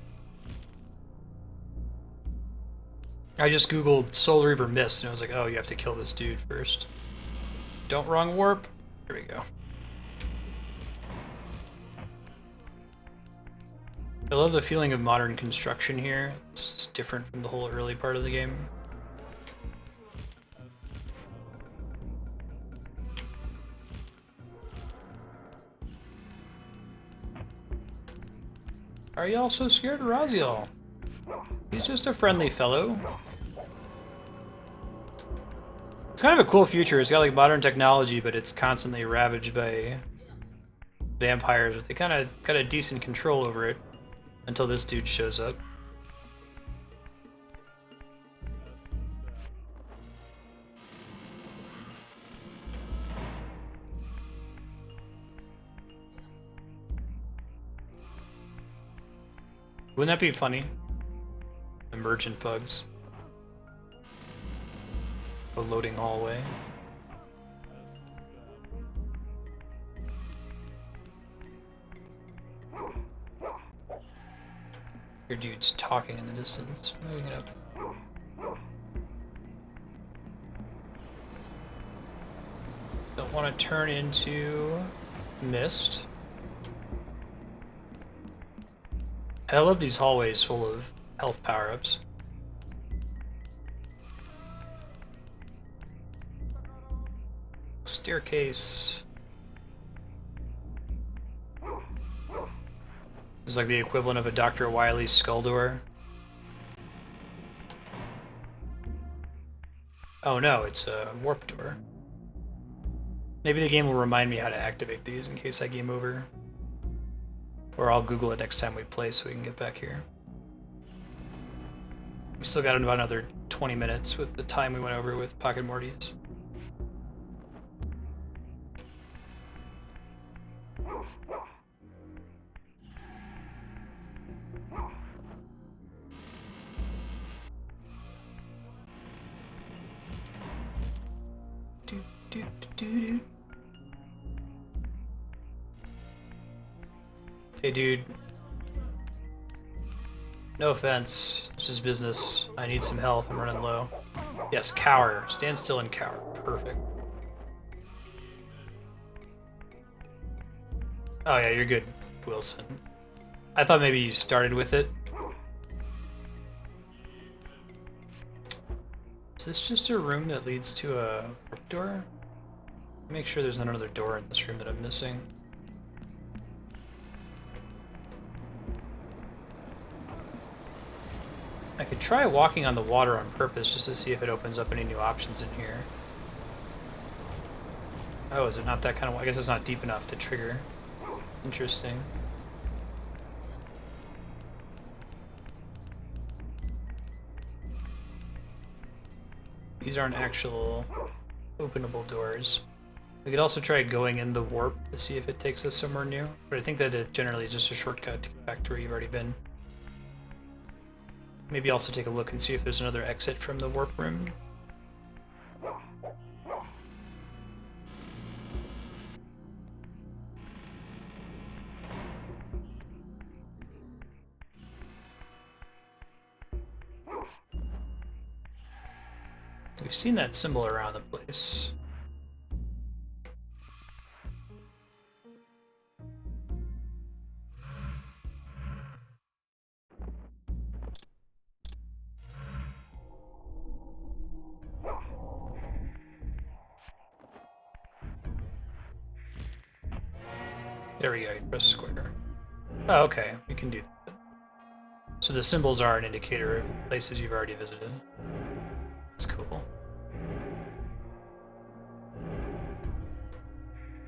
I just googled Soul Reaver Mist, and I was like, oh, you have to kill this dude first. Don't wrong warp. Here we go. I love the feeling of modern construction here. It's different from the whole early part of the game. Are y'all so scared of Raziel? He's just a friendly fellow. It's kind of a cool future. It's got like modern technology, but it's constantly ravaged by vampires. But they kind of got a decent control over it until this dude shows up. Wouldn't that be funny? Emergent bugs. A loading hallway. Your dude's talking in the distance. Moving it up. Don't want to turn into mist. I love these hallways full of health power-ups. Staircase. It's like the equivalent of a Dr. Wily's skull door. Oh no, it's a warp door. Maybe the game will remind me how to activate these in case I game over. Or I'll Google it next time we play so we can get back here. We still got about another 20 minutes with the time we went over with Pocket Morty's. Hey dude. No offense, it's just business. I need some health, I'm running low. Yes, cower. Stand still and cower. Perfect. Oh yeah, you're good, Wilson. I thought maybe you started with it. Is this just a room that leads to a door? Make sure there's not another door in this room that I'm missing. I could try walking on the water on purpose just to see if it opens up any new options in here. Oh, is it not that kind of... I guess it's not deep enough to trigger. Interesting. These aren't actual openable doors. We could also try going in the warp to see if it takes us somewhere new, but I think that it generally is just a shortcut to get back to where you've already been. Maybe also take a look and see if there's another exit from the warp room. We've seen that symbol around the place. There we go, you press square. Oh, okay, we can do that. So the symbols are an indicator of places you've already visited. That's cool.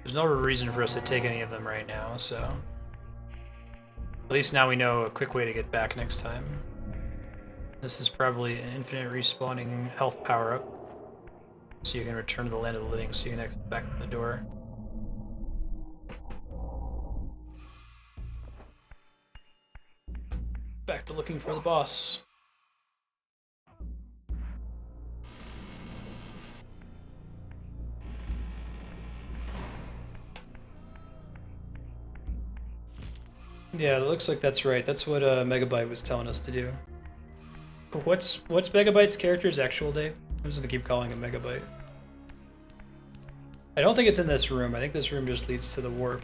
There's no reason for us to take any of them right now, so... At least now we know a quick way to get back next time. This is probably an infinite respawning health power-up. So you can return to the land of the living so you can exit back to the door. Back to looking for the boss. Yeah, it looks like that's right. That's what Megabyte was telling us to do. But what's Megabyte's character's actual name? I'm just gonna keep calling him Megabyte. I don't think it's in this room. I think this room just leads to the warp.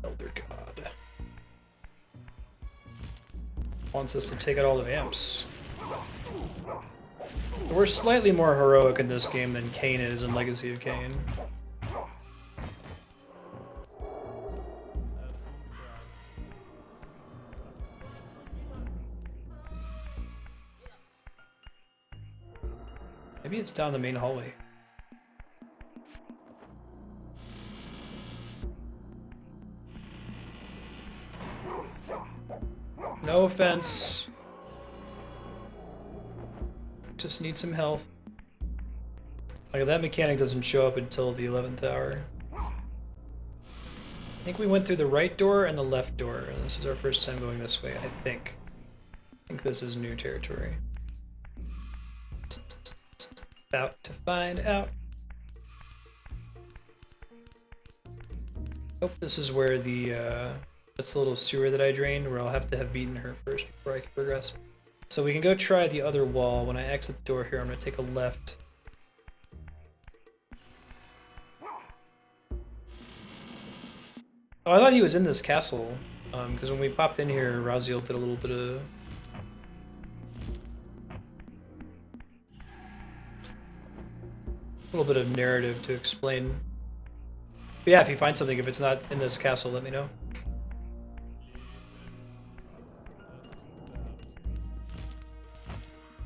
Elder God wants us to take out all the vamps. We're slightly more heroic in this game than Kain is in Legacy of Kain. Maybe it's down the main hallway. No offense. Just need some health. Like, that mechanic doesn't show up until the 11th hour. I think we went through the right door and the left door. This is our first time going this way, I think. I think this is new territory. About to find out. Oh, this is where the, that's the little sewer that I drained, where I'll have to have beaten her first before I can progress. So we can go try the other wall. When I exit the door here, I'm going to take a left. Oh, I thought he was in this castle, because when we popped in here, Raziel did a little bit of narrative to explain. But yeah, if you find something, if it's not in this castle, let me know.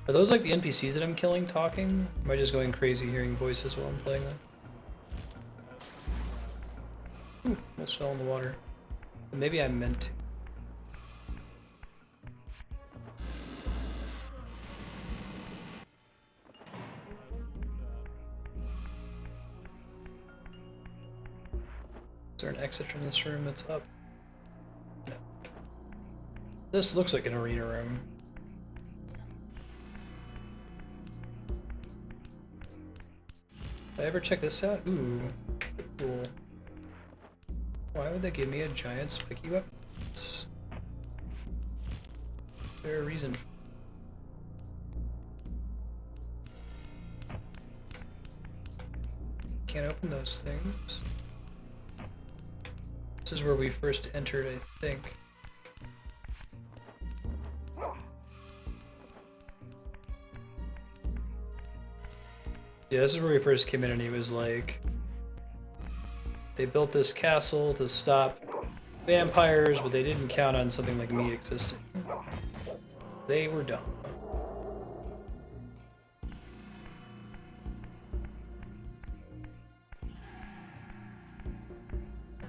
Are those like the NPCs that I'm killing talking? Or am I just going crazy hearing voices while I'm playing that? Ooh, almost fell in the water. Maybe I meant to. Is there an exit from this room that's up? No. This looks like an arena room. Did I ever check this out? Ooh, cool. Why would they give me a giant spiky weapon? Is there a reason? Can't open those things. This is where we first entered, I think. Yeah, this is where we first came in and he was like, they built this castle to stop vampires, but they didn't count on something like me existing. They were dumb.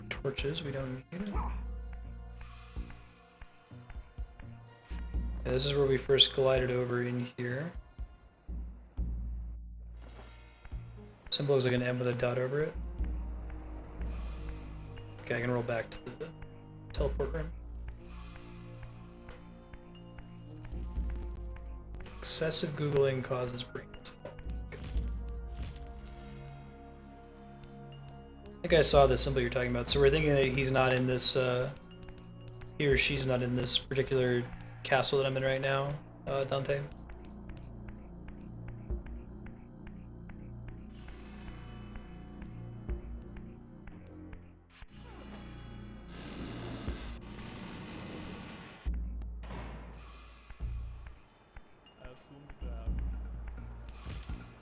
Torches, we don't need. Yeah, this is where we first glided over in here. Symbol looks like an M with a dot over it. Okay, I can roll back to the teleport room. Excessive Googling causes brain to fall. I think I saw the symbol you're talking about. So we're thinking that he's not in this, he or she's not in this particular castle that I'm in right now, Dante.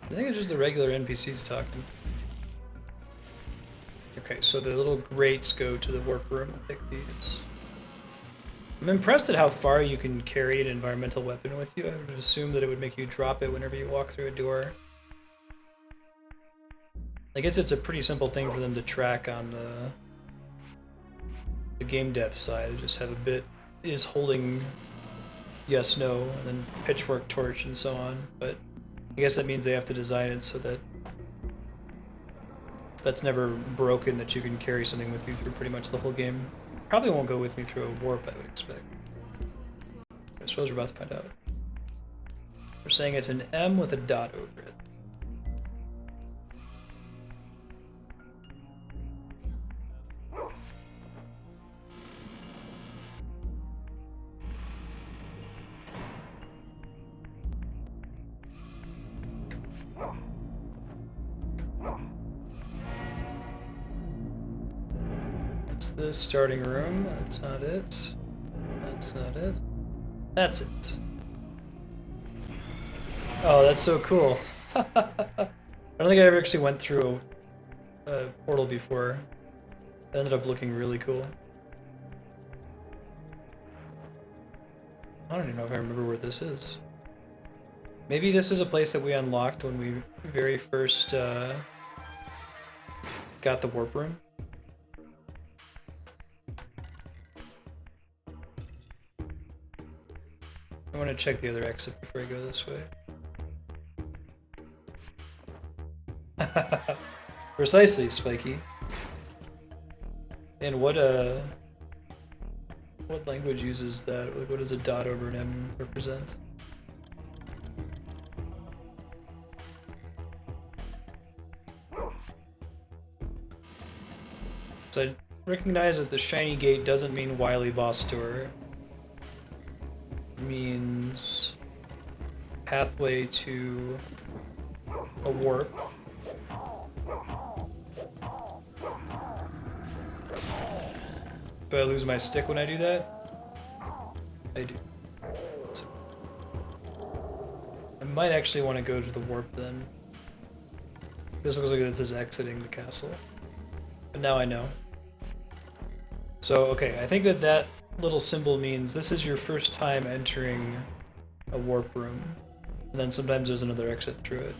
I think it's just the regular NPCs talking. Okay, so the little grates go to the warp room. I'll take these. I'm impressed at how far you can carry an environmental weapon with you. I would assume that it would make you drop it whenever you walk through a door. I guess it's a pretty simple thing for them to track on the game dev side. They just have a bit is holding yes, no, and then pitchfork, torch, and so on. But I guess that means they have to design it so that that's never broken, that you can carry something with you through pretty much the whole game. Probably won't go with me through a warp, I would expect. I suppose we're about to find out. We're saying it's an M with a dot over it. That's the starting room. That's not it. That's not it. That's it. Oh, that's so cool. I don't think I ever actually went through a portal before. It ended up looking really cool. I don't even know if I remember where this is. Maybe this is a place that we unlocked when we very first got the warp room. I want to check the other exit before I go this way. Precisely, Spiky. And what language uses that? Like, what does a dot over an M represent? So I recognize that the shiny gate doesn't mean Wily Boss Door. It means pathway to a warp. Do I lose my stick when I do that? I do. So I might actually want to go to the warp then. This looks like this is exiting the castle. But now I know. So, okay, I think that that little symbol means this is your first time entering a warp room. And then sometimes there's another exit through it.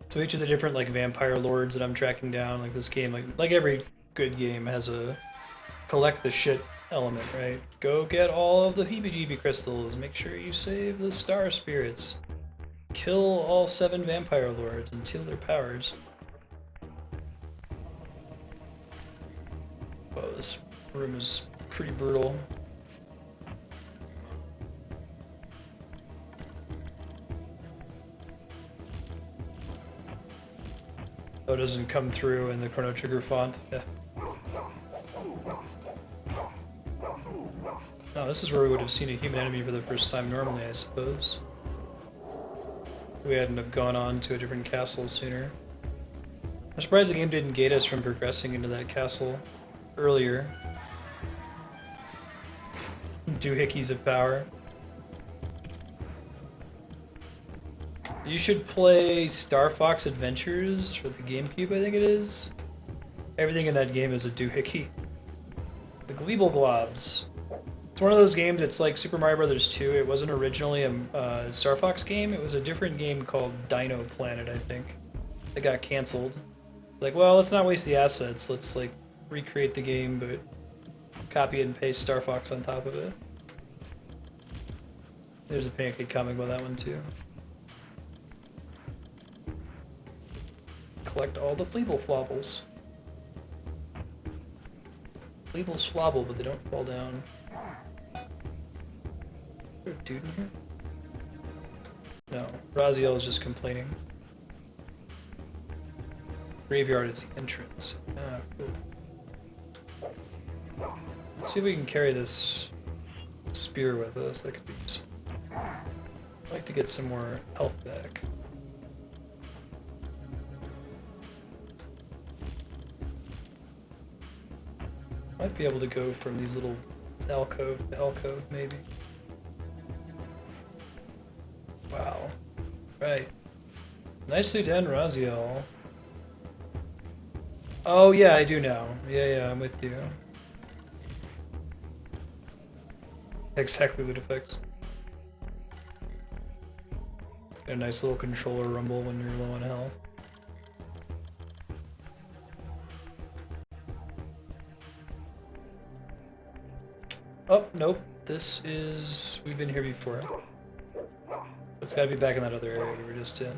So each of the different like vampire lords that I'm tracking down, like this game, like every good game has a collect the shit element, right? Go get all of the heebie-jeebie crystals, make sure you save the star spirits, kill all 7 vampire lords and steal their powers. Whoa, this room is pretty brutal. Oh, it doesn't come through in the Chrono Trigger font. Yeah. No, this is where we would have seen a human enemy for the first time normally, I suppose. We hadn't have gone on to a different castle sooner. I'm surprised the game didn't gate us from progressing into that castle earlier. Doohickeys of power. You should play Star Fox Adventures for the GameCube, I think it is. Everything in that game is a doohickey. The Gleeble Globs. It's one of those games, it's like Super Mario Bros. 2. It wasn't originally a Star Fox game, it was a different game called Dino Planet, I think. It got cancelled. Like, well, let's not waste the assets, let's like recreate the game, but copy and paste Star Fox on top of it. There's a Pancake comic about that one too. Collect all the Fleeble Flobbles. Fleebles flobble, but they don't fall down. Is there a dude in here? No, Raziel is just complaining. Graveyard is the entrance. Ah, cool. Let's see if we can carry this spear with us. That could be useful. I'd like to get some more health back. Might be able to go from these little alcove to alcove, maybe. Wow. Right. Nicely done, Raziel. Oh, yeah, I do now. Yeah, I'm with you. Exactly what effects. A nice little controller rumble when you're low on health. Oh, nope. This is... We've been here before. It's gotta be back in that other area we were just in.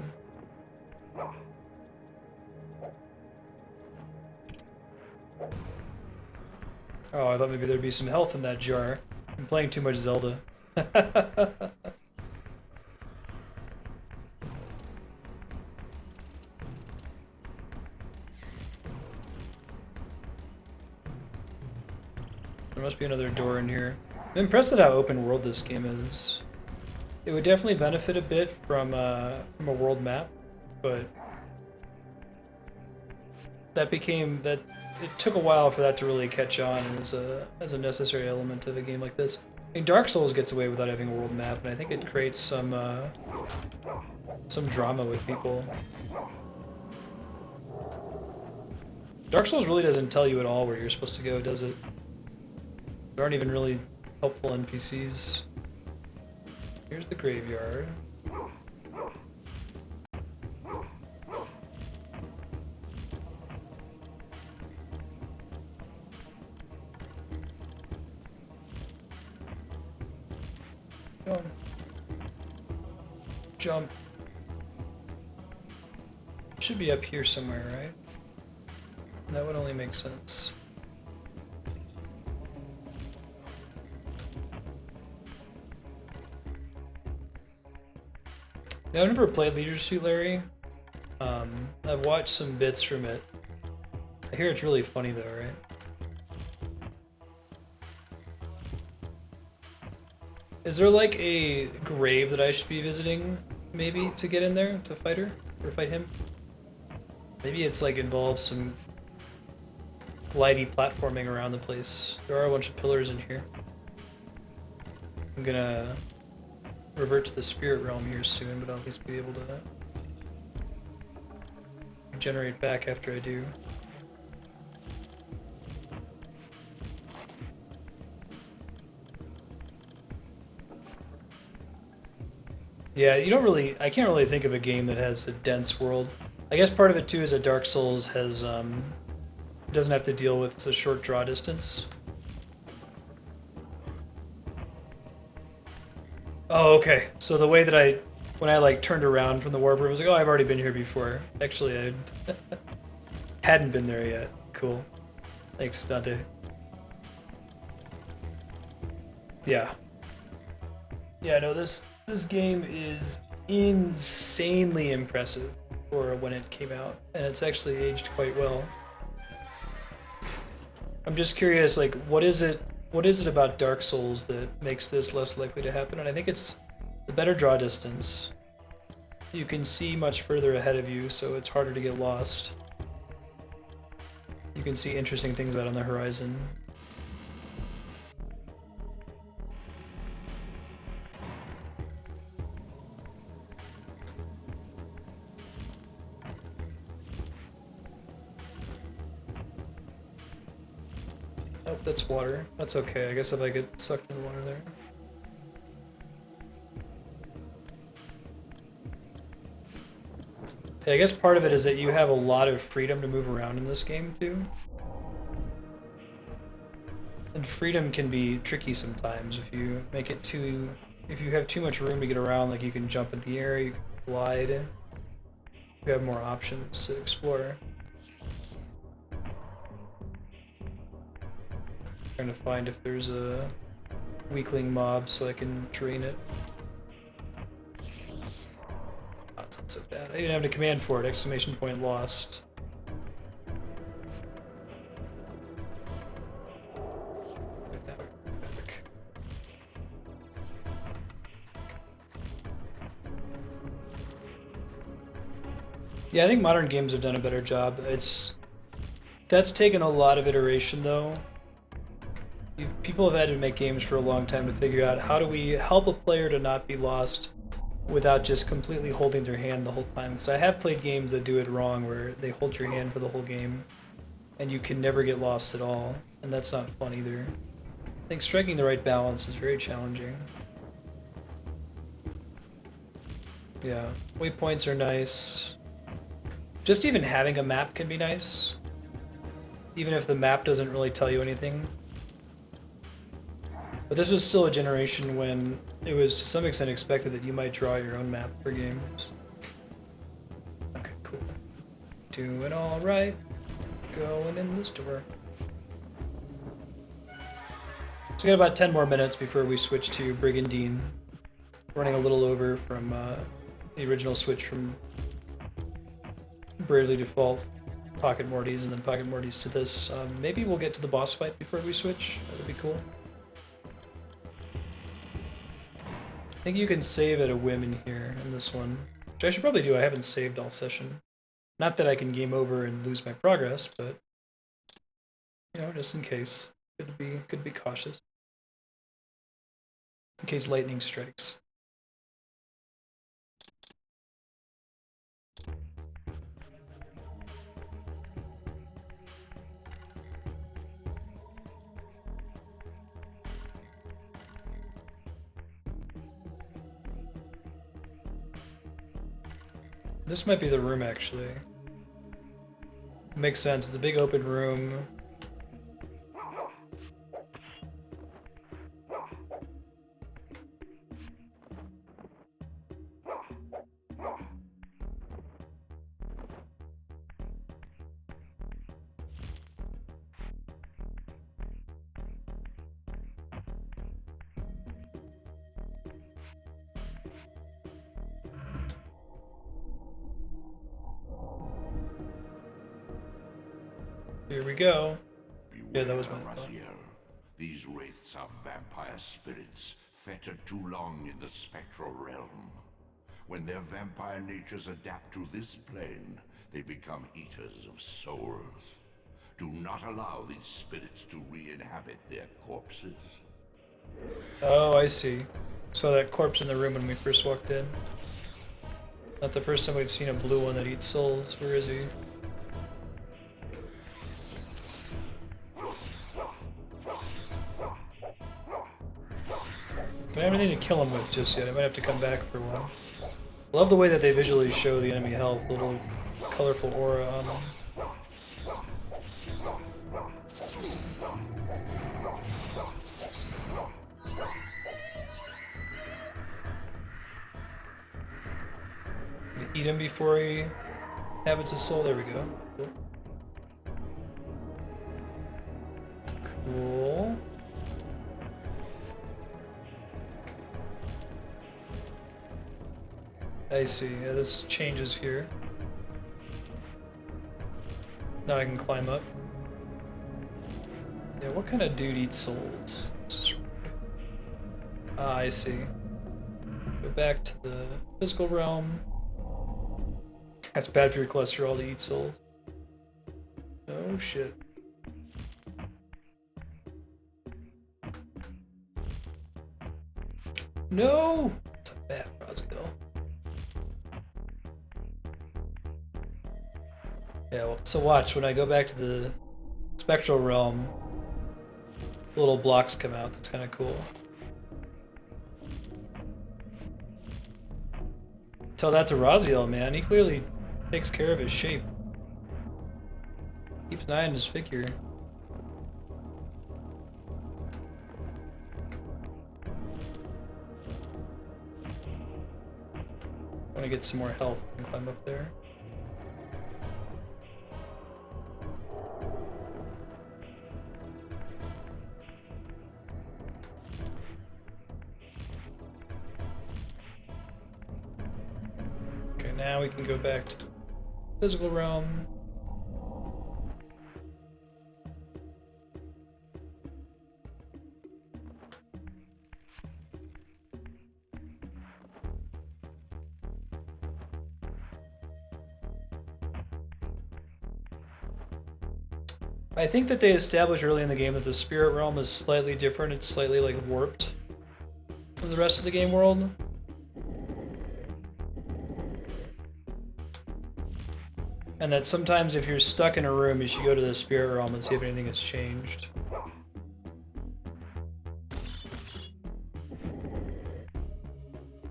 Oh, I thought maybe there'd be some health in that jar. I'm playing too much Zelda. There must be another door in here. I'm impressed at how open world this game is. It would definitely benefit a bit from a world map, but it took a while for that to really catch on as a necessary element of a game like this. I mean, Dark Souls gets away without having a world map, and I think it creates some drama with people. Dark Souls really doesn't tell you at all where you're supposed to go, does it? There aren't even really helpful NPCs. Here's the graveyard. Jump. Jump. Should be up here somewhere, right? That would only make sense. Now, I've never played Leisure Suit Larry. I've watched some bits from it. I hear it's really funny though, right? Is there like a grave that I should be visiting, maybe, to get in there to fight her? Or fight him? Maybe it's like involves some glidey platforming around the place. There are a bunch of pillars in here. I'm gonna revert to the spirit realm here soon, but I'll at least be able to regenerate back after I do. Yeah, I can't really think of a game that has a dense world. I guess part of it too is that Dark Souls has, doesn't have to deal with a short draw distance. Oh, okay. So the way that when I like turned around from the warp room, I was like, oh, I've already been here before. Actually, I hadn't been there yet. Cool. Thanks, Dante. Yeah. Yeah, no, this game is insanely impressive for when it came out, and it's actually aged quite well. I'm just curious, like, what is it about Dark Souls that makes this less likely to happen? And I think it's the better draw distance. You can see much further ahead of you, so it's harder to get lost. You can see interesting things out on the horizon. Oh, that's water. That's okay. I guess if I get sucked in water there. Yeah, I guess part of it is that you have a lot of freedom to move around in this game too. And freedom can be tricky sometimes if you make it if you have too much room to get around, like you can jump in the air, you can glide. You have more options to explore. Trying to find if there's a weakling mob so I can drain it. Oh, it's not so bad. I didn't have a command for it. Exclamation point lost. Yeah, I think modern games have done a better job. That's taken a lot of iteration though. People have had to make games for a long time to figure out how do we help a player to not be lost without just completely holding their hand the whole time. Because I have played games that do it wrong where they hold your hand for the whole game and you can never get lost at all, and that's not fun either. I think striking the right balance is very challenging. Yeah, waypoints are nice. Just even having a map can be nice, even if the map doesn't really tell you anything. But this was still a generation when it was to some extent expected that you might draw your own map for games. Okay, cool. Doing all right. Going in this door. So we got about 10 more minutes before we switch to Brigandine. Running a little over from the original switch from Bravely Default, Pocket Mortys, and then Pocket Mortys to this. Maybe we'll get to the boss fight before we switch. That would be cool. I think you can save at a whim in here, in this one. Which I should probably do. I haven't saved all session. Not that I can game over and lose my progress, but you know, just in case. Could be cautious. In case lightning strikes. This might be the room, actually. Makes sense. It's a big open room. Here we go. Yeah, that was my thought. Raziel. These wraiths are vampire spirits, fettered too long in the spectral realm. When their vampire natures adapt to this plane, they become eaters of souls. Do not allow these spirits to re-inhabit their corpses. Oh, I see. Saw that corpse in the room when we first walked in. Not the first time we've seen a blue one that eats souls. Where is he? I don't have anything to kill him with just yet. I might have to come back for one. I love the way that they visually show the enemy health, little colorful aura on them. Eat him before he inhabits his soul. There we go. Cool. Cool. I see. Yeah, this changes here. Now I can climb up. Yeah, what kind of dude eats souls? Ah, I see. Go back to the physical realm. That's bad for your cholesterol to eat souls. Oh shit. No! It's a bad Raziel. Yeah, well, so watch, when I go back to the spectral realm, little blocks come out. That's kind of cool. Tell that to Raziel, man. He clearly takes care of his shape. Keeps an eye on his figure. I want to get some more health and climb up there. Okay, now we can go back to the physical realm. I think that they established early in the game that the spirit realm is slightly different. It's slightly like warped from the rest of the game world. And that sometimes if you're stuck in a room, you should go to the spirit realm and see if anything has changed.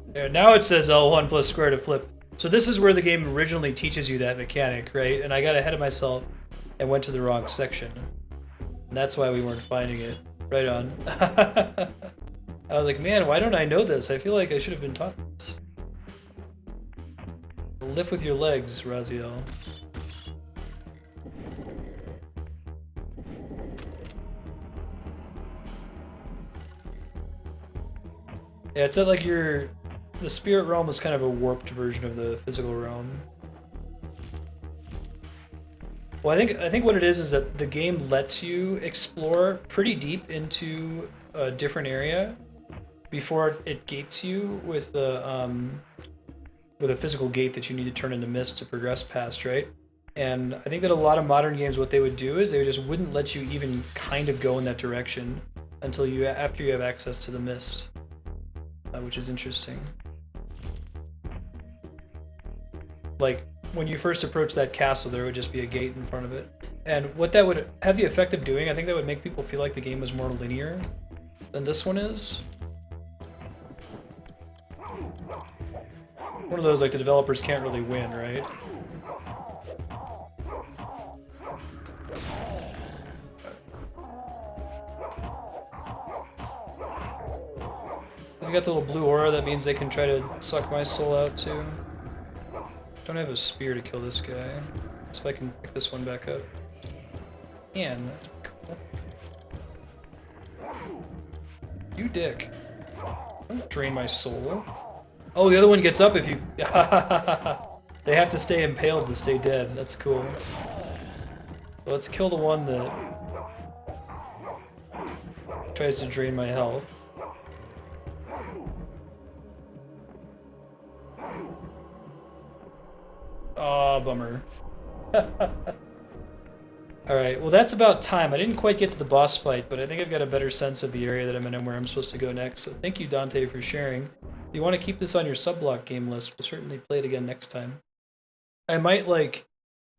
There, now it says L1 plus square to flip. So this is where the game originally teaches you that mechanic, right? And I got ahead of myself and went to the wrong section. And that's why we weren't finding it. Right on. I was like, man, why don't I know this? I feel like I should have been taught this. Lift with your legs, Raziel. Yeah, it's like the spirit realm is kind of a warped version of the physical realm. Well, I think what it is that the game lets you explore pretty deep into a different area before it gates you with a physical gate that you need to turn into mist to progress past, right? And I think that a lot of modern games, what they would do is they just wouldn't let you even kind of go in that direction until after you have access to the mist, which is interesting. Like, when you first approach that castle, there would just be a gate in front of it. And what that would have the effect of doing, I think that would make people feel like the game was more linear than this one is. One of those, like, the developers can't really win, right? They've got the little blue aura, that means they can try to suck my soul out, too. Don't have a spear to kill this guy. So if I can pick this one back up. And that's cool. You dick. Don't drain my soul. Oh, the other one gets up if you... They have to stay impaled to stay dead. That's cool. So let's kill the one that tries to drain my health. Aw, bummer. Alright, well that's about time. I didn't quite get to the boss fight, but I think I've got a better sense of the area that I'm in and where I'm supposed to go next. So thank you, Dante, for sharing. If you want to keep this on your sub-block game list, we'll certainly play it again next time. I might, like,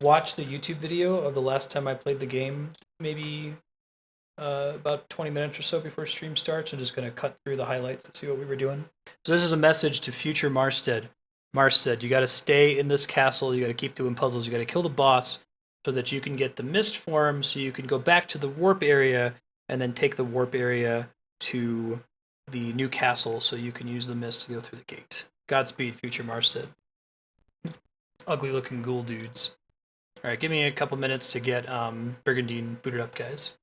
watch the YouTube video of the last time I played the game, maybe about 20 minutes or so before stream starts. I'm just going to cut through the highlights and see what we were doing. So this is a message to future Marstead. Marstead, you got to stay in this castle, you got to keep doing puzzles, you got to kill the boss so that you can get the mist form, so you can go back to the warp area and then take the warp area to the new castle so you can use the mist to go through the gate. Godspeed, future Marstead. Ugly looking ghoul dudes. Alright, give me a couple minutes to get Brigandine booted up, guys.